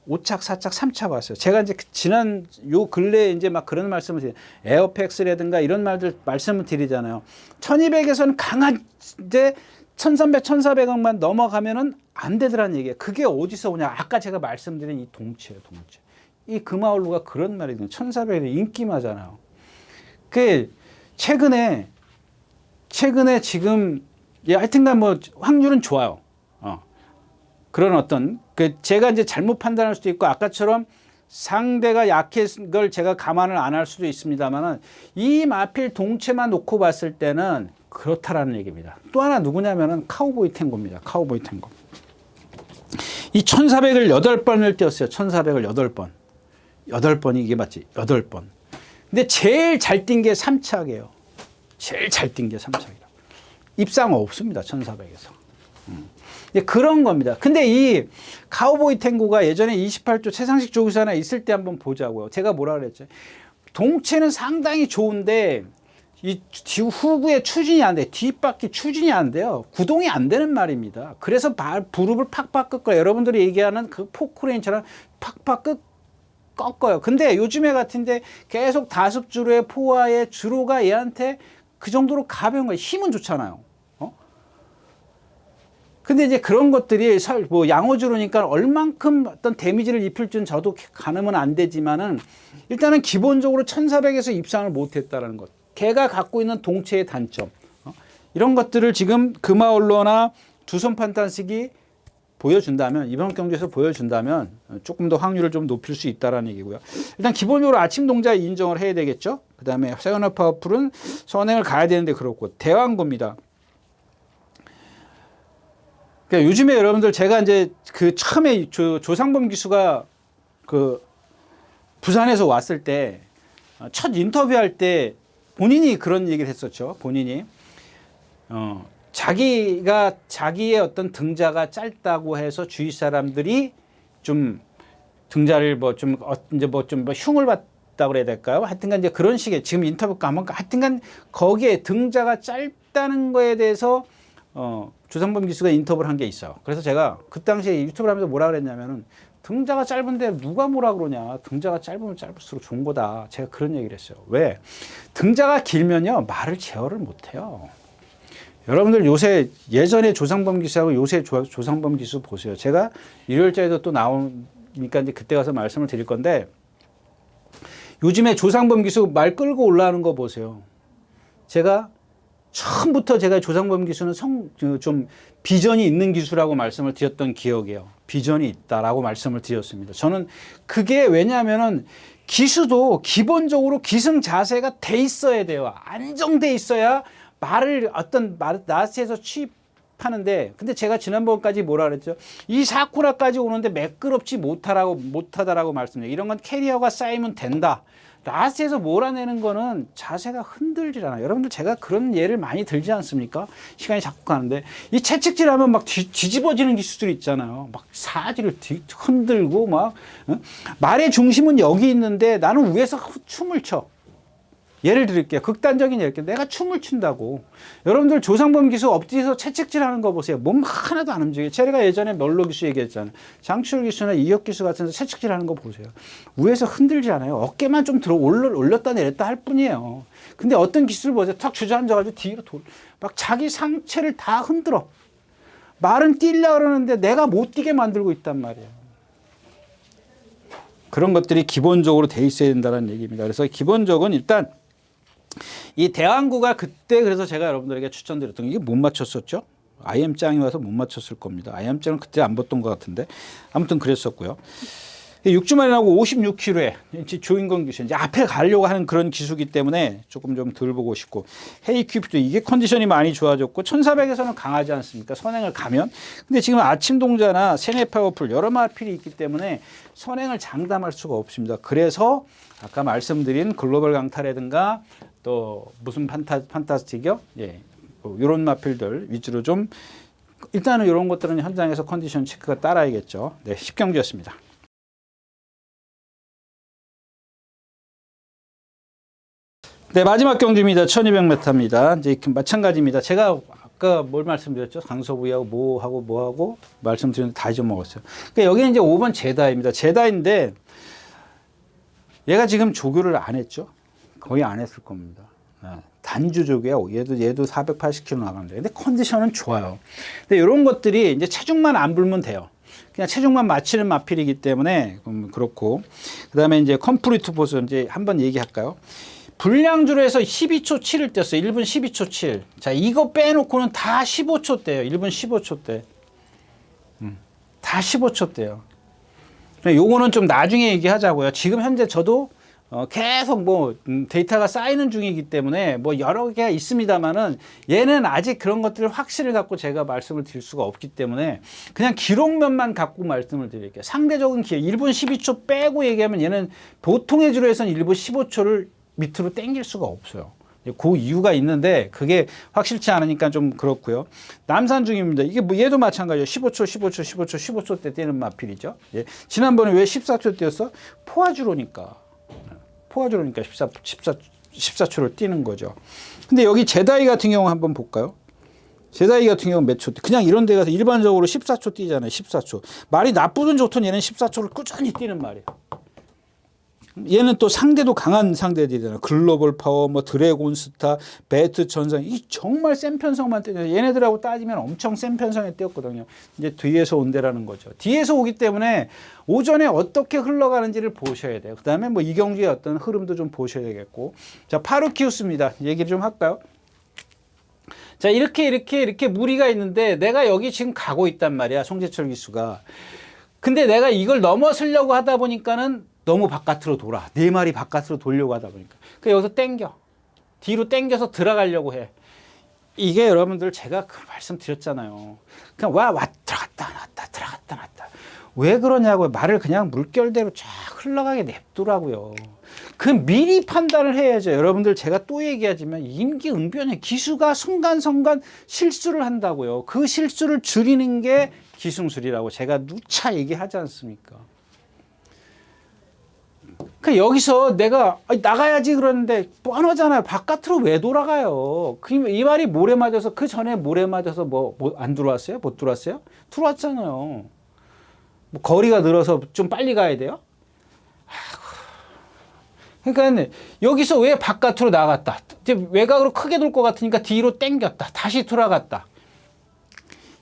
5착, 4착, 3착 왔어요. 제가 이제 지난 요 근래에 이제 막 그런 말씀을 드려요. 에어팩스라든가 이런 말들 말씀을 드리잖아요. 1200에서는 강한데 1300, 1400억만 넘어가면은 안 되더라는 얘기예요. 그게 어디서 오냐? 아까 제가 말씀드린 이 동체예요, 동체. 이 금아울루가 그런 말이거든요. 1400에 인기마잖아요. 그 최근에 지금 예, 하여튼간 뭐 확률은 좋아요. 그런 어떤 제가 이제 잘못 판단할 수도 있고 아까처럼 상대가 약한 걸 제가 감안을 안 할 수도 있습니다만은 이 마필 동체만 놓고 봤을 때는 그렇다라는 얘기입니다. 또 하나 누구냐면은 카우보이 탱고입니다. 카우보이 탱고. 이 1400을 8번을 뛰었어요. 1400을 8번. 8번이 이게 맞지? 8번. 근데 제일 잘 뛴 게 3착이에요. 제일 잘 뛴 게 3착이에요. 입상 없습니다. 1400에서. 그런 겁니다. 근데 이 카우보이 탱고가 예전에 28조 최상식 조교사나 있을 때 한번 보자고요. 제가 뭐라 그랬죠? 동체는 상당히 좋은데 이 후부에 추진이 안 돼. 뒷바퀴 추진이 안 돼요. 구동이 안 되는 말입니다. 그래서 부릅을 팍팍 꺾어요. 여러분들이 얘기하는 그 포크레인처럼 팍팍 꺾어요. 근데 요즘에 같은데 계속 다습주로의 포화의 주로가 얘한테 그 정도로 가벼운 거예요. 힘은 좋잖아요. 근데 이제 그런 것들이 뭐 양호주로니까 얼만큼 어떤 데미지를 입힐지는 저도 가늠은 안 되지만은 일단은 기본적으로 1400에서 입상을 못 했다는 것. 걔가 갖고 있는 동체의 단점. 이런 것들을 지금 금아울러나 두손 판타식이 보여준다면, 이번 경기에서 보여준다면 조금 더 확률을 좀 높일 수 있다는 얘기고요. 일단 기본적으로 아침 동작 인정을 해야 되겠죠. 그 다음에 세어너 파워풀은 선행을 가야 되는데 그렇고, 대왕고입니다. 그러니까 요즘에 여러분들 제가 이제 그 처음에 조상범 기수가 그 부산에서 왔을 때 첫 인터뷰할 때 본인이 그런 얘기를 했었죠. 본인이 자기의 어떤 등자가 짧다고 해서 주위 사람들이 좀 등자를 좀 흉을 봤다 그래야 될까요? 하여튼간 이제 그런 식의 지금 인터뷰 가면 하여튼간 거기에 등자가 짧다는 거에 대해서 조상범 기수가 인터뷰를 한 게 있어요. 그래서 제가 그 당시에 유튜브를 하면서 뭐라 그랬냐면은 등자가 짧은데 누가 뭐라 그러냐. 등자가 짧으면 짧을수록 좋은 거다. 제가 그런 얘기를 했어요. 왜? 등자가 길면요. 말을 제어를 못 해요. 여러분들 요새 예전에 조상범 기수하고 요새 조상범 기수 보세요. 제가 일요일자에도 또 나오니까 이제 그때 가서 말씀을 드릴 건데 요즘에 조상범 기수 말 끌고 올라오는 거 보세요. 처음부터 제가 조상범 기수는 좀 비전이 있는 기수라고 말씀을 드렸던 기억이에요. 비전이 있다라고 말씀을 드렸습니다. 저는 그게 왜냐하면은 기수도 기본적으로 기승 자세가 돼 있어야 돼요. 안정돼 있어야 나스에서 취입하는데, 근데 제가 지난번까지 뭐라 그랬죠? 이 사쿠라까지 오는데 매끄럽지 못하다라고 말씀드려요. 이런 건 캐리어가 쌓이면 된다. 라스에서 몰아내는 거는 자세가 흔들질 않아요. 여러분들 제가 그런 예를 많이 들지 않습니까? 시간이 자꾸 가는데 이 채찍질하면 막 뒤집어지는 기수들이 있잖아요. 막 사지를 흔들고 막 말의 중심은 여기 있는데 나는 위에서 춤을 춰. 예를 드릴게요. 극단적인 예를 내가 춤을 춘다고. 여러분들 조상범 기수 엎드려서 채찍질하는 거 보세요. 몸 하나도 안 움직여요. 제가 예전에 멜로 기수 얘기했잖아요. 장치열 기수나 이혁 기수 같은 데서 채찍질하는 거 보세요. 위에서 흔들지 않아요. 어깨만 좀 올렸다 내렸다 할 뿐이에요. 근데 어떤 기수를 보세요. 탁 주저앉아가지고 뒤로 막 자기 상체를 다 흔들어. 말은 뛰려고 그러는데 내가 못 뛰게 만들고 있단 말이에요. 그런 것들이 기본적으로 돼 있어야 된다는 얘기입니다. 그래서 기본적은 일단 이 대왕구가 그때 그래서 제가 여러분들에게 추천드렸던 게 이게 못 맞췄었죠. IM짱이 와서 못 맞췄을 겁니다. IM짱은 그때 안 봤던 것 같은데 아무튼 그랬었고요. 6주만에 나오고 56kg에 조인건 기수 이제 앞에 가려고 하는 그런 기수기 때문에 조금 좀 덜 보고 싶고 헤이큐피도 이게 컨디션이 많이 좋아졌고 1400에서는 강하지 않습니까? 선행을 가면. 근데 지금 아침 동자나 세네 파워풀 여러 마필이 있기 때문에 선행을 장담할 수가 없습니다. 그래서 아까 말씀드린 글로벌 강타라든가 또 무슨 판타스틱이요? 예. 뭐 이런 마필들 위주로 좀 일단은 이런 것들은 현장에서 컨디션 체크가 따라야겠죠. 네, 10경주였습니다. 네, 마지막 경주입니다. 1200m입니다. 이제 마찬가지입니다. 제가 아까 뭘 말씀드렸죠? 강서부위하고 뭐하고 말씀드렸는데 다 잊어먹었어요. 그러니까 여기는 이제 5번 제다입니다. 제다인데 얘가 지금 조교를 안 했죠? 거의 안 했을 겁니다. 단주 조교야. 얘도 480km 나가는데. 근데 컨디션은 좋아요. 근데 이런 것들이 이제 체중만 안 불면 돼요. 그냥 체중만 맞추는 마필이기 때문에 그렇고. 그 다음에 이제 컴플리트 보스 이제 한번 얘기할까요? 불량주로 해서 12초 7을 뗐어요. 1분 12초 7. 자, 이거 빼놓고는 다 15초 대요. 1분 15초 대. 다 15초 대요. 요거는 좀 나중에 얘기하자고요. 지금 현재 저도 계속 뭐 데이터가 쌓이는 중이기 때문에 뭐 여러 개가 있습니다만은 얘는 아직 그런 것들을 확실히 갖고 제가 말씀을 드릴 수가 없기 때문에 그냥 기록면만 갖고 말씀을 드릴게요. 상대적인 기록 1분 12초 빼고 얘기하면 얘는 보통의 주로에서는 1분 15초를 밑으로 당길 수가 없어요. 그 이유가 있는데 그게 확실치 않으니까 좀 그렇고요. 남산 중입니다. 이게 뭐 얘도 마찬가지예요. 15초 때 뛰는 마필이죠. 예. 지난번에 왜 14초 뛰었어? 포화주로니까 14초를 뛰는 거죠. 근데 여기 제다이 같은 경우 한번 볼까요? 제다이 같은 경우 몇 초? 그냥 이런 데 가서 일반적으로 14초 뛰잖아요. 14초. 말이 나쁘든 좋든 얘는 14초를 꾸준히 뛰는 말이에요. 얘는 또 상대도 강한 상대들이잖아요. 글로벌 파워, 뭐 드래곤 스타, 배트 전성, 이 정말 센 편성만 뛰어요. 얘네들하고 따지면 엄청 센 편성에 뛰었거든요. 이제 뒤에서 온대라는 거죠. 뒤에서 오기 때문에 오전에 어떻게 흘러가는지를 보셔야 돼요. 그 다음에 뭐 이경주의 어떤 흐름도 좀 보셔야 되겠고. 자, 파루키우스입니다. 얘기를 좀 할까요? 자, 이렇게 무리가 있는데 내가 여기 지금 가고 있단 말이야. 송재철 기수가. 근데 내가 이걸 넘어서려고 하다 보니까는 너무 바깥으로 돌아. 네 마리 바깥으로 돌려고 하다 보니까. 그러니까 여기서 땡겨. 뒤로 땡겨서 들어가려고 해. 이게 여러분들 제가 그 말씀 드렸잖아요. 그냥 들어갔다 놨다. 왜 그러냐고요. 말을 그냥 물결대로 쫙 흘러가게 냅두라고요. 그 미리 판단을 해야죠. 여러분들 제가 또 얘기하지만 임기응변의 기수가 순간순간 실수를 한다고요. 그 실수를 줄이는 게 기승술이라고 제가 누차 얘기하지 않습니까? 그 여기서 내가 나가야지 그러는데 뻔하잖아요. 바깥으로 왜 돌아가요? 이 말이 모래 맞아서 그 전에 모래 맞아서 뭐 안 들어왔어요? 못 들어왔어요? 들어왔잖아요. 뭐 거리가 늘어서 좀 빨리 가야 돼요? 그러니까 여기서 왜 바깥으로 나갔다? 이제 외곽으로 크게 돌 것 같으니까 뒤로 당겼다. 다시 돌아갔다.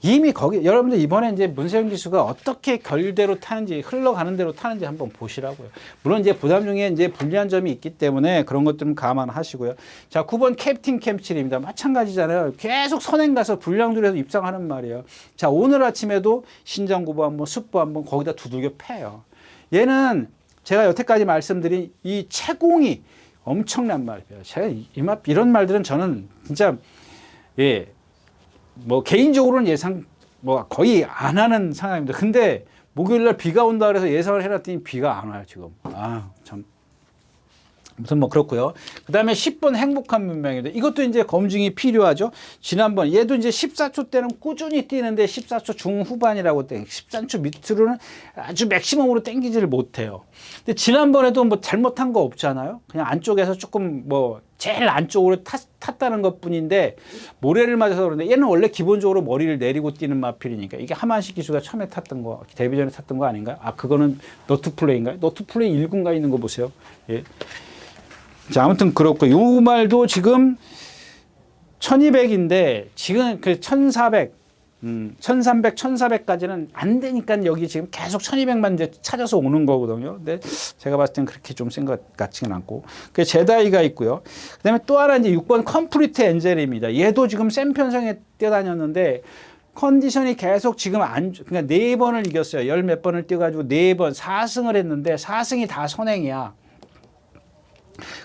이미 거기 여러분들 이번에 이제 문세영 기수가 어떻게 결대로 타는지 흘러가는 대로 타는지 한번 보시라고요. 물론 이제 부담 중에 이제 불리한 점이 있기 때문에 그런 것들은 감안하시고요. 자, 9번 캡틴 캠칠입니다. 마찬가지잖아요. 계속 선행 가서 불량들에서 입상하는 말이에요. 자, 오늘 아침에도 신장구보 한번 숙보 한번 거기다 두들겨 패요. 얘는 제가 여태까지 말씀드린 이 채공이 엄청난 말이에요. 제가 이런 말들은 저는 진짜 뭐 개인적으로는 예상 뭐 거의 안 하는 상황입니다. 근데 목요일날 비가 온다 그래서 예상을 해놨더니 비가 안 와요 지금. 참. 아무튼 뭐 그렇고요. 그 다음에 10번 행복한 문명입니다. 이것도 이제 검증이 필요하죠. 지난번 얘도 이제 14초 때는 꾸준히 뛰는데 14초 중후반이라고 14초 밑으로는 아주 맥시멈으로 땡기지를 못해요. 근데 지난번에도 뭐 잘못한 거 없잖아요. 그냥 안쪽에서 조금 뭐 제일 안쪽으로 탔다는 것 뿐인데 모래를 맞아서 그런데 얘는 원래 기본적으로 머리를 내리고 뛰는 마필이니까 이게 하만식 기수가 처음에 탔던 거 데뷔전에 탔던 거 아닌가요? 그거는 너투플레이인가요? 너투플레이 1군가 있는 거 보세요. 예. 자, 아무튼 그렇고 요 말도 지금 1200인데 지금 그 1400, 1300, 1400까지는 안 되니까 여기 지금 계속 1200만 이제 찾아서 오는 거거든요. 근데 제가 봤을 땐 그렇게 좀 센 것 같지는 않고. 그 제다이가 있고요. 그다음에 또 하나 이제 6번 컴플리트 엔젤입니다. 얘도 지금 센 편성에 뛰어다녔는데 컨디션이 계속 지금 그러니까 4번을 이겼어요. 열 몇 번을 뛰어가지고 4번 4승을 했는데 4승이 다 선행이야.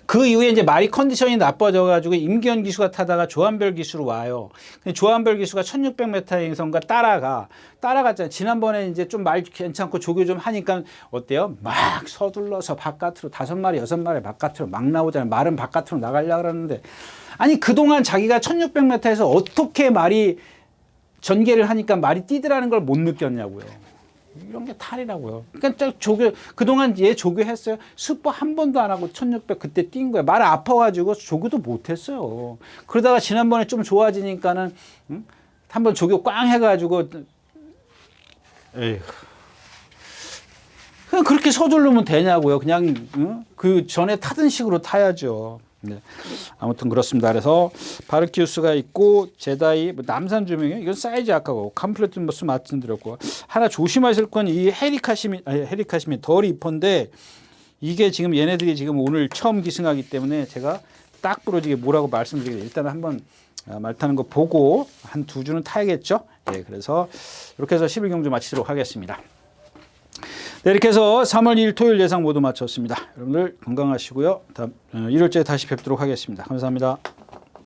그 이후에 이제 말이 컨디션이 나빠져가지고 임기현 기수가 타다가 조한별 기수로 와요. 근데 조한별 기수가 1600m에선가 따라갔잖아요. 지난번에 이제 좀 말 괜찮고 조교 좀 하니까 어때요? 막 서둘러서 바깥으로 5마리, 6마리 바깥으로 막 나오잖아요. 말은 바깥으로 나가려고 그러는데 아니 그동안 자기가 1600m에서 어떻게 말이 전개를 하니까 말이 뛰더라는 걸 못 느꼈냐고요. 이런 게 탈이라고요. 그러니까 그동안 얘 조교했어요. 스포 한 번도 안 하고 1600 그때 뛴 거야. 말 아파가지고 조교도 못했어요. 그러다가 지난번에 좀 좋아지니까는 한번 조교 꽝 해가지고 에휴. 그냥 그렇게 서두르면 되냐고요. 그냥 그 전에 타던 식으로 타야죠. 네. 아무튼 그렇습니다. 그래서 바르키우스가 있고 제다이 남산 조명이 이건 사이즈 아까고 컴플레트 버스 말씀드렸고 하나 조심하실 건 이 헤리카심이 덜 이쁜데 이게 지금 얘네들이 지금 오늘 처음 기승하기 때문에 제가 딱 부러지게 뭐라고 말씀드리겠습니다. 일단 한번 말 타는 거 보고 한 2주는 타야겠죠. 네, 그래서 이렇게 해서 11경주 마치도록 하겠습니다. 네, 이렇게 해서 3월 2일 토요일 예상 모두 마쳤습니다. 여러분들 건강하시고요. 다음 1월째에 다시 뵙도록 하겠습니다. 감사합니다.